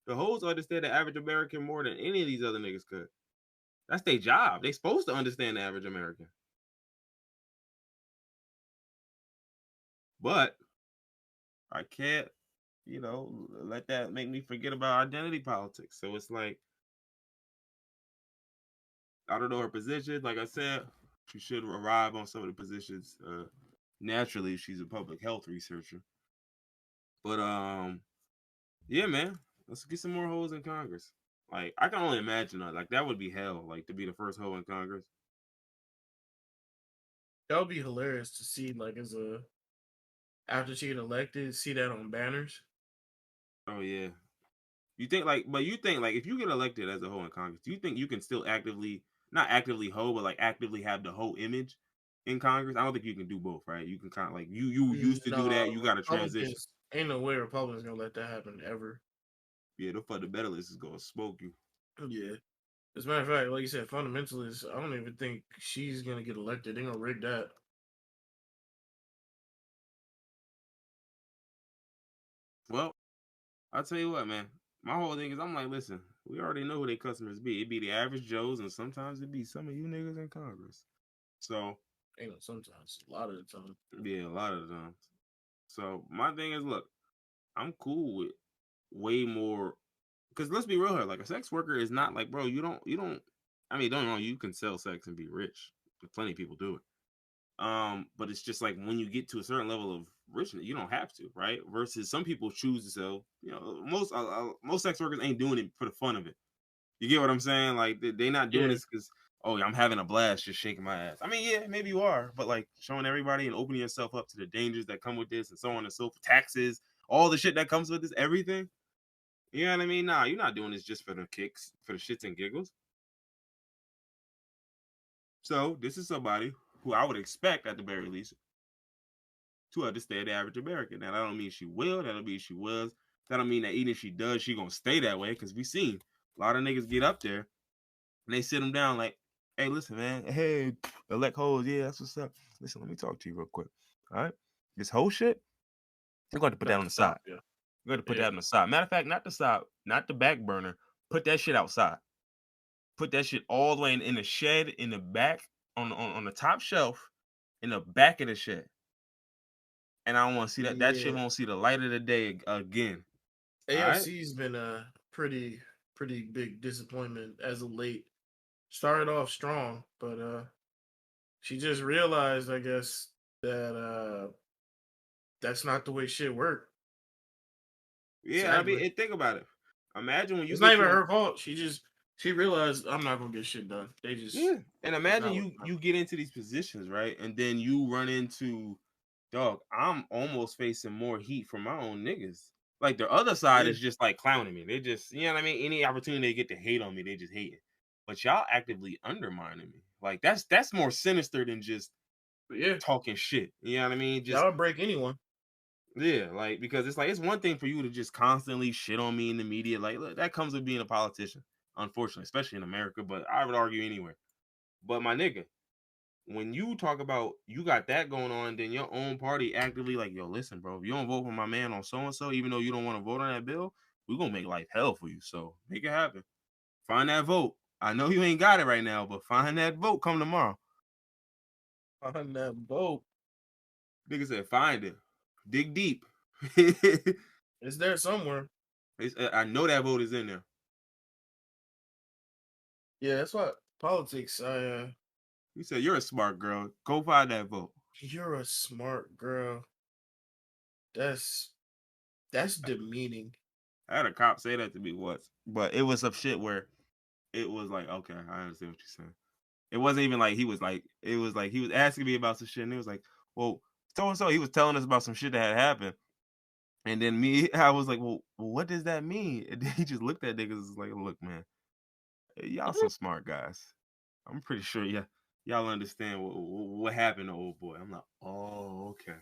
The hoes understand the average American more than any of these other niggas could. That's their job. They supposed to understand the average American. But I can't, let that make me forget about identity politics. So it's like, I don't know her position. Like I said, she should arrive on some of the positions naturally. She's a public health researcher. But yeah, man, let's get some more hoes in Congress. Like, I can only imagine that. Like, that would be hell. Like, to be the first hoe in Congress. That would be hilarious to see. Like, after she get elected, see that on banners. Oh yeah. You think if you get elected as a hoe in Congress, do you think you can still not actively hoe, but like actively have the hoe image in Congress? I don't think you can do both, right? You can kind of like you used to do that. You got to transition. Ain't no way Republicans gonna let that happen ever. Yeah, the fuck the better list is gonna smoke you. Yeah. As a matter of fact, like you said, fundamentalists, I don't even think she's gonna get elected. They're gonna rig that. Well, I'll tell you what, man. My whole thing is I'm like, listen, we already know who their customers be. It be the average Joes, and sometimes it be some of you niggas in Congress. So, sometimes, a lot of the time. Yeah, a lot of the times. So my thing is, look, I'm cool with way more. Because let's be real here, like a sex worker is not like, bro, you don't. I mean, don't know, you can sell sex and be rich. Plenty of people do it. But it's just like when you get to a certain level of richness, you don't have to, right? Versus some people choose to sell. Most sex workers ain't doing it for the fun of it. You get what I'm saying? Like they not doing this because I'm having a blast just shaking my ass. I mean, yeah, maybe you are, but like showing everybody and opening yourself up to the dangers that come with this and so on and so forth, taxes, all the shit that comes with this, everything. You know what I mean? Nah, you're not doing this just for the kicks, for the shits and giggles. So this is somebody who I would expect at the very least to understand the average American. Now, that don't mean she will. That don't mean she was. That don't mean that even if she does, she gonna stay that way. Because we seen a lot of niggas get up there and they sit them down like, hey, listen, man. Hey, elect hoes. Yeah, that's what's up. Listen, let me talk to you real quick. All right? This whole shit, you're going to put that on the side. Yeah. You're going to put that on the side. Matter of fact, not the side, not the back burner. Put that shit outside. Put that shit all the way in the shed in the back on the top shelf in the back of the shed. And I don't want to see that. That shit Yeah, won't see the light of the day again. All right. AFC's been a pretty big disappointment as of late. Started off strong, but she just realized, I guess, that that's not the way shit work. Yeah, I mean, Sadly, think about it. Imagine when you it's not get even to her fault. She realized I'm not gonna get shit done. yeah, and It's imagine not what. you get into these positions, right? And then you run into dog. I'm almost facing more heat from my own niggas. Like the other side Yeah, is just like clowning me. They just, you know what I mean? Any opportunity they get to hate on me, they just hate it. But y'all actively undermining me. Like that's more sinister than just but yeah, talking shit. You know what I mean? Just that'll break anyone. yeah, like because it's like it's one thing for you to just constantly shit on me in the media. Like look, that comes with being a politician, unfortunately, especially in America. But I would argue anywhere. But my nigga, when you talk about you got that going on, then your own party actively like, yo, listen, bro, if you don't vote for my man on so and so, even though you don't want to vote on that bill, we're gonna make life hell for you. So make it happen. Find that vote. I know you ain't got it right now, but find that vote come tomorrow. On that boat. Nigga said, find it. Dig deep. It's there somewhere. I know that vote is in there. Yeah, that's what politics. He said, you're a smart girl. Go find that vote. You're a smart girl. That's that's demeaning. I had a cop say that to me once, but it was some shit where it was like, okay, I understand what you're saying. It wasn't even like he was like, it was like he was asking me about some shit, and he was like, well, so and so, he was telling us about some shit that had happened. And then me, I was like, well, what does that mean? And then he just looked at niggas and was like, look, man, y'all some smart guys. I'm pretty sure y'all understand what happened to old boy. I'm like, oh, okay.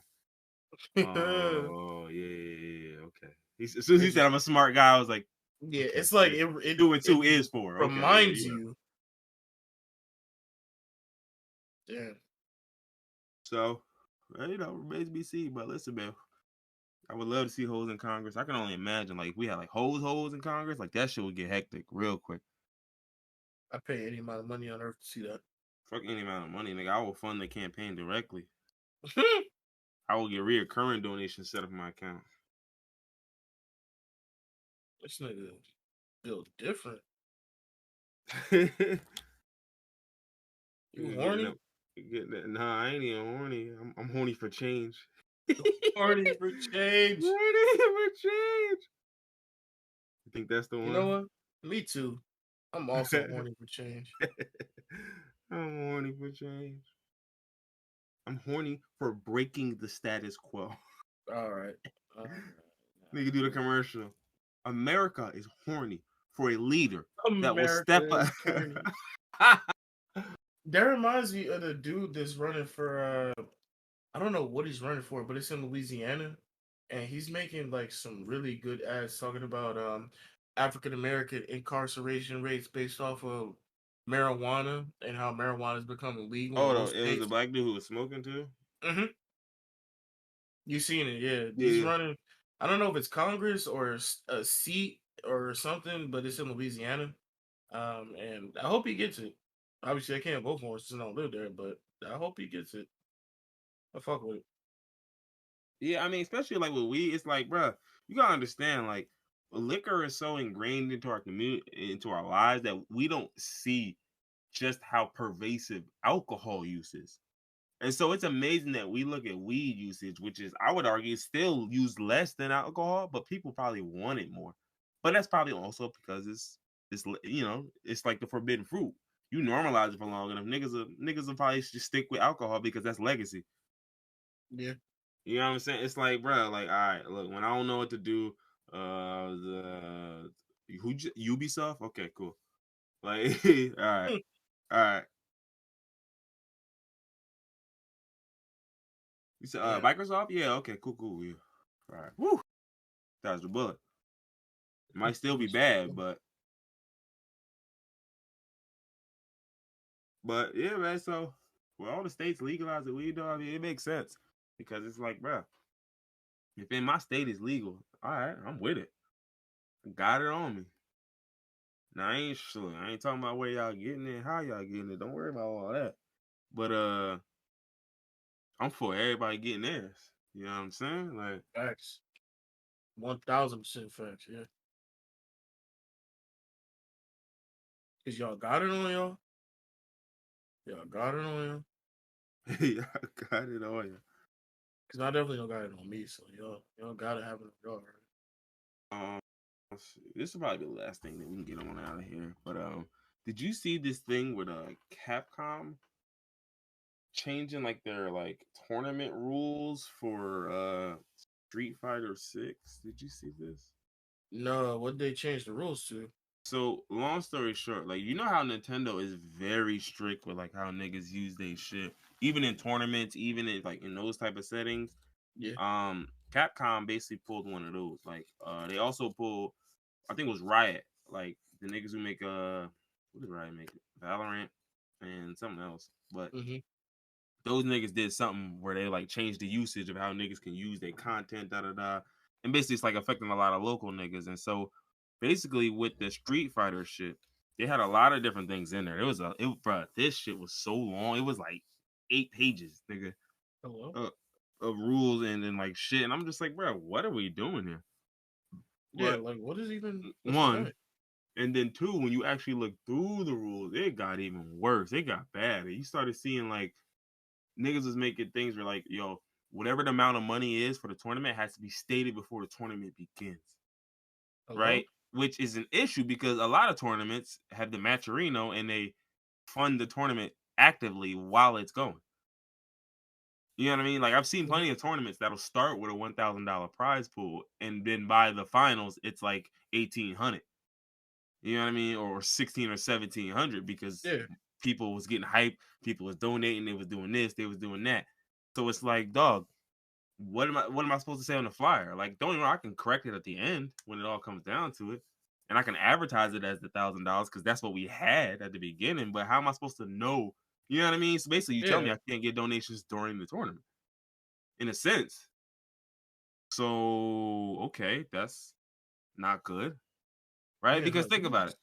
Oh, yeah, okay. As soon as he It's said I'm a smart guy, I was like, yeah, okay, it's like yeah. it 2 and it 2 is 4. Okay, yeah, reminds yeah. you. Yeah, So, remains to be seen. But listen, man, I would love to see hoes in Congress. I can only imagine, like, if we had like hoes in Congress, like that shit would get hectic real quick. I pay any amount of money on earth to see that. Fuck any amount of money, nigga. I will fund the campaign directly. I will get reoccurring donations set up in my account. This nigga built different. Getting You horny? up, getting that. Nah, I ain't even horny. I'm horny for change. Horny for change. Horny for change. You think that's the You know one? what? Me too. I'm also horny for change. I'm horny for change. I'm horny for breaking the status quo. All right. All right. Nigga, do the commercial. America is horny for a leader that will America step up. is horny. That reminds me of the dude that's running for I don't know what he's running for, but it's in Louisiana. And he's making like some really good ads talking about African American incarceration rates based off of marijuana and how marijuana is becoming legal in Oh no, most it was a states. black dude who was smoking too. Hmm. You seen it, yeah. Yeah, He's yeah. running. I don't know if it's Congress or a seat or something, but it's in Louisiana. And I hope he gets it. Obviously, I can't vote for him since I don't live there, but I hope he gets it. I fuck with it. Yeah, I mean, especially like with weed, it's like, bruh, you gotta understand, like, liquor is so ingrained into our community, into our lives that we don't see just how pervasive alcohol use is. And so it's amazing that we look at weed usage, which is, I would argue, still used less than alcohol, but people probably want it more. But that's probably also because it's like the forbidden fruit. You normalize it for long enough, niggas will probably just stick with alcohol because that's legacy. Yeah. You know what I'm saying? It's like, bro, like, all right, look, when I don't know what to do, the Ubisoft, okay, cool. Like, all right. You said Yeah. Microsoft? Yeah, okay, cool, yeah. All right, woo, that was the bullet. It might still be bad, but yeah, man. So, well, all the states legalize the weed, though, I mean, it makes sense because it's like, bro, if in my state is legal, all right, I'm with it. Got it on me. Now I ain't sure. I ain't talking about where y'all getting it, how y'all getting it. Don't worry about all that. But I'm for everybody getting theirs. You know what I'm saying? Like, Facts. 1000% facts. Yeah. Cause y'all got it on y'all. Y'all got it on y'all. y'all got it on you. Cause I definitely don't got it on me. So y'all gotta have it on y'all. Right? Um, this will probably be the last thing that we can get on out of here. But did you see this thing with Capcom changing like their like tournament rules for Street Fighter 6? Did you see this? No, what they changed the rules to? So long story short, like you know how Nintendo is very strict with like how niggas use their shit, even in tournaments, even in like in those type of settings. Yeah. Capcom basically pulled one of those. Like they also pulled, I think it was Riot, like the niggas who make what did Riot make? Valorant and something else. But Mm-hmm. those niggas did something where they like changed the usage of how niggas can use their content, da da da. And basically it's like affecting a lot of local niggas. And so basically with the Street Fighter shit, they had a lot of different things in there. Bro, this shit was so long. It was like 8 pages, nigga, Hello. of rules and then like shit. And I'm just like, bro, what are we doing here? Yeah, But like what's the one, point? and then two, when you actually look through the rules, it got even worse. It got bad. You started seeing like niggas was making things where like, yo, whatever the amount of money is for the tournament has to be stated before the tournament begins, Hello. right? Which is an issue because a lot of tournaments have the matcherino and they fund the tournament actively while it's going. You know what I mean? Like I've seen Mm-hmm. plenty of tournaments that'll start with a $1,000 prize pool, and then by the finals, it's like 1,800. You know what I mean, or 16 or 1,700 because Yeah. people was getting hyped, people was donating, they was doing this, they was doing that. So it's like, dog, what am I supposed to say on the flyer? Like, don't even I can correct it at the end when it all comes down to it, and I can advertise it as the $1,000 because that's what we had at the beginning. But how am I supposed to know? You know what I mean? So basically, you tell Yeah. me I can't get donations during the tournament, in a sense. So okay, that's not good, right? Yeah. Because Like think about it.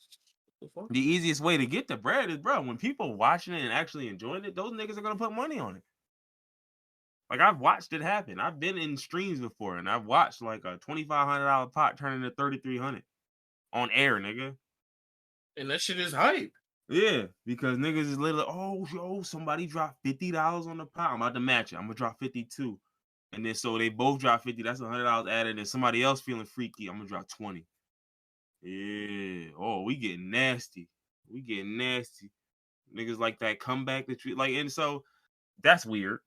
the fuck? The easiest way to get the bread is, bro, when people watching it and actually enjoying it, those niggas are gonna put money on it. Like I've watched it happen. I've been in streams before, and I've watched like a $2,500 pot turn into 3,300 on air, nigga. And that shit is hype. Yeah, because niggas is literally, oh, yo, somebody dropped $50 on the pot. I'm about to match it. I'm gonna drop 52, and then so they both drop 50. That's $100 added, and somebody else feeling freaky. I'm gonna drop 20. Yeah. Oh, we getting nasty. We getting nasty. Niggas like that comeback that you like, and so that's weird.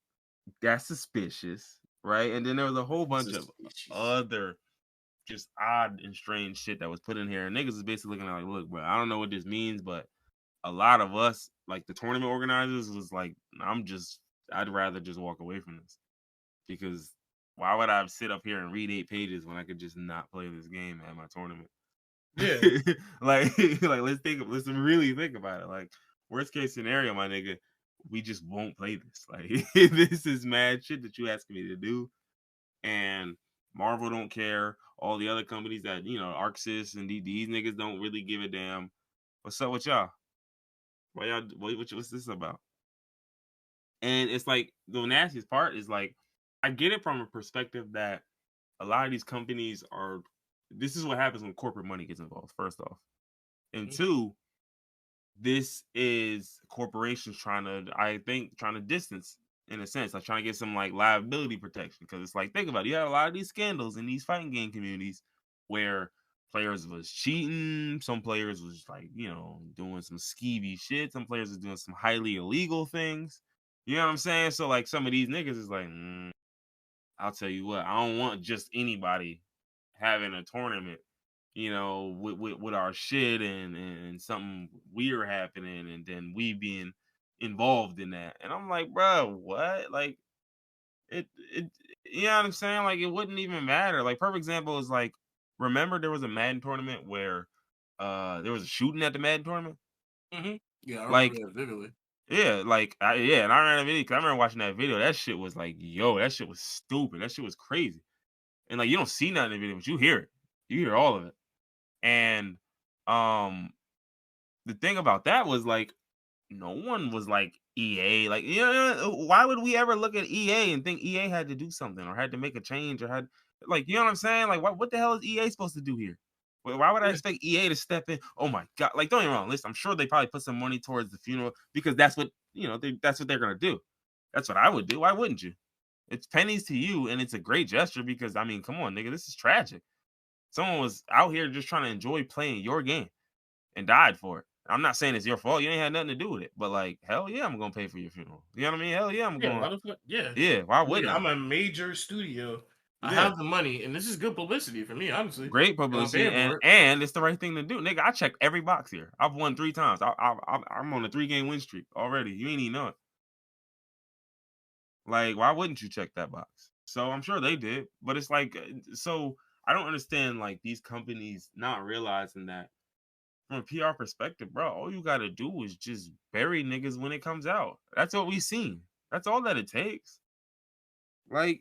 That's suspicious, right? And then there was a whole bunch of Suspicious. other just odd and strange shit that was put in here. And niggas is basically looking at like, look, bro, I don't know what this means, but a lot of us, like the tournament organizers, was like, I'd rather just walk away from this because why would I sit up here and read 8 pages when I could just not play this game at my tournament? Yeah. like, let's really think about it. Like, worst case scenario, my nigga, we just won't play this. Like, this is mad shit that you asking me to do, and Marvel don't care. All the other companies that Arxis and these niggas don't really give a damn. What's up with y'all? Why y'all? What's this about? And it's like the nastiest part is like, I get it from a perspective that a lot of these companies are. This is what happens when corporate money gets involved. First off, and Mhm. two, this is corporations trying to distance in a sense, like trying to get some like liability protection. Because it's like, think about it, you had a lot of these scandals in these fighting game communities where players was cheating, some players was like, doing some skeevy shit, some players was doing some highly illegal things. You know what I'm saying? So like some of these niggas is like, I'll tell you what, I don't want just anybody having a tournament, with our shit and something weird happening, and then we being involved in that. And I'm like, bro, what? Like, it, you know what I'm saying? Like, it wouldn't even matter. Like, perfect example is like, remember there was a Madden tournament where there was a shooting at the Madden tournament? Mm-hmm. Yeah, I remember Like, that vividly. yeah, like, yeah, and I ran a video because I remember watching that video. That shit was like, yo, that shit was stupid. That shit was crazy. And like, you don't see nothing in the video, but you hear it. You hear all of it. And the thing about that was like no one was like EA. Like, why would we ever look at EA and think EA had to do something or had to make a change or had like, you know what I'm saying? Like, what the hell is EA supposed to do here? Why would I Yeah. expect EA to step in? Oh my god! Like, don't get me wrong. Listen, I'm sure they probably put some money towards the funeral because that's what that's what they're gonna do. That's what I would do. Why wouldn't you? It's pennies to you, and it's a great gesture because I mean, come on, nigga, this is tragic. Someone was out here just trying to enjoy playing your game and died for it. I'm not saying it's your fault. You ain't had nothing to do with it. But like, hell yeah, I'm gonna pay for your funeral. You know what I mean? Hell yeah, I'm Yeah, going. why the fuck? Yeah. Yeah, why wouldn't Nigga, I? I'm a major studio. I Yeah, have the money, and this is good publicity for me, honestly. great And I'm publicity, paying and for it. and it's the right thing to do, nigga. I checked every box here. I've won 3 times. I'm on a 3-game win streak already. You ain't even know it. Like, why wouldn't you check that box? So I'm sure they did, but it's like, so I don't understand like these companies not realizing that from a PR perspective, bro, all you gotta do is just bury niggas when it comes out. That's what we seen. That's all that it takes. Like,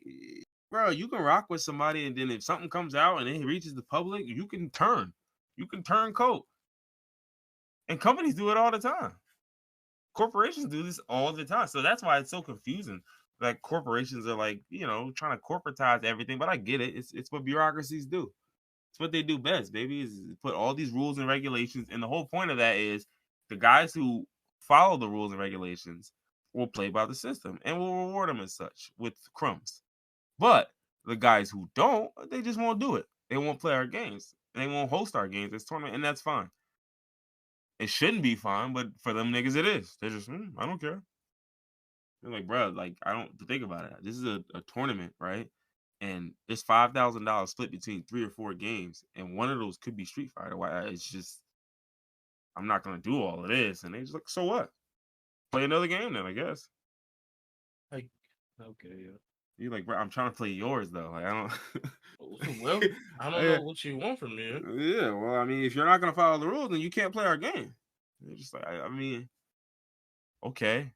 bro, you can rock with somebody, and then if something comes out and it reaches the public, you can turn. You can turn coat. And companies do it all the time. Corporations do this all the time. So that's why it's so confusing. Like corporations are like, trying to corporatize everything, but I get it. It's what bureaucracies do. It's what they do best, baby, is put all these rules and regulations. And the whole point of that is the guys who follow the rules and regulations will play by the system and will reward them as such with crumbs. But the guys who don't, they just won't do it. They won't play our games. They won't host our games as tournament, and that's fine. It shouldn't be fine, but for them niggas, it is. They're just, I don't care. They're like, bro, like I don't think about it. This is a tournament, right? And it's $5,000 split between 3 or 4 games, and one of those could be Street Fighter. Why? It's just I'm not gonna do all of this, and they just like, so what? Play another game then, I guess. Like, okay, yeah. You're like, bro, I'm trying to play yours though. Like, I don't. Well, I don't Yeah, know what you want from me. yeah. Well, I mean, if you're not gonna follow the rules, then you can't play our game. They're just like, I mean, okay.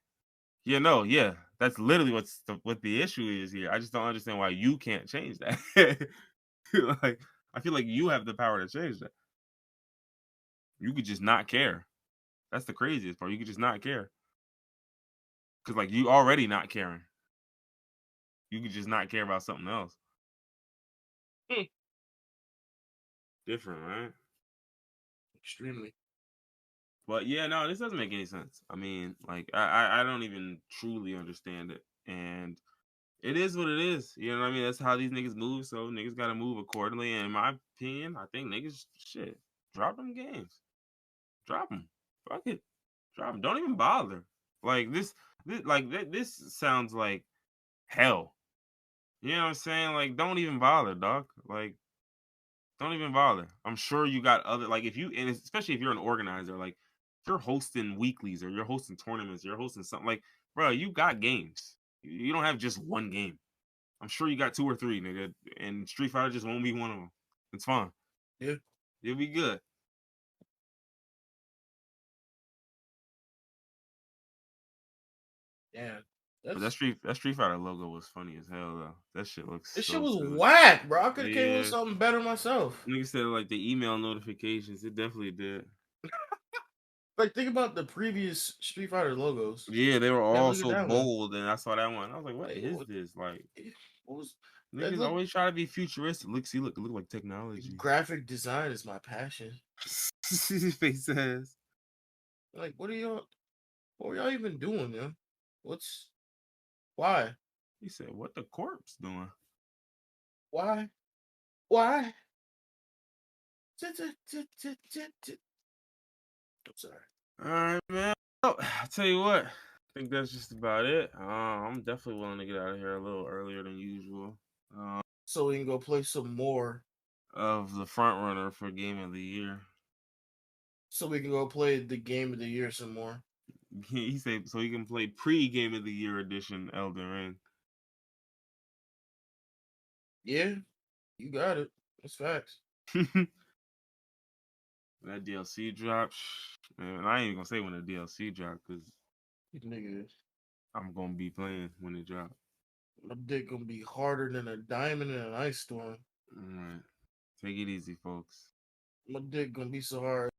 Yeah, no, yeah. That's literally what the issue is here. I just don't understand why you can't change that. Like, I feel like you have the power to change that. You could just not care. That's the craziest part. You could just not care. Cause like you already not caring. You could just not care about something else. Hmm. Different, right? Extremely. But yeah, no, this doesn't make any sense. I mean, like I don't even truly understand it. And it is what it is. You know what I mean? That's how these niggas move. So niggas gotta move accordingly. And in my opinion, I think niggas shit. Drop them games. Drop them. Fuck it. Drop them. Don't even bother. Like this sounds like hell. You know what I'm saying? Like, don't even bother, dog. Like, don't even bother. I'm sure you got other like if you and especially if you're an organizer, like if you're hosting weeklies or you're hosting tournaments, you're hosting something like, bro, you got games. You don't have just one game. I'm sure you got 2 or 3, nigga. And Street Fighter just won't be one of them. It's fine. Yeah. You'll be good. Yeah. But That's that Street Fighter logo was funny as hell though. That shit looks this shit so was silly. whack, bro. I could have came up with Yeah. something better myself. Nigga said like the email notifications. It definitely did. Like, think about the previous Street Fighter logos. Yeah, they were Yeah, all look at so that one. bold, and I saw that one. I was like, "What Like, is this?" Like, what was that? niggas Look, always try to be futuristic. Look like technology. graphic design is my passion. His face says. Like, what are y'all even doing, man? What's why? He said, "What the corpse doing?" Why? Why? I'm sorry. All right, man. Oh, I tell you what. I think that's just about it. I'm definitely willing to get out of here a little earlier than usual. So we can go play some more. Of the front runner for Game of the Year. So we can go play the game of the year some more. He said so he can play pre-Game of the Year edition Elden Ring. Yeah, you got it. That's facts. That DLC drop, man. I ain't even gonna say when the DLC drop because Nigga, I'm gonna be playing when it drop. my dick gonna be harder than a diamond in an ice storm. All right, take it easy, folks. My dick gonna be so hard.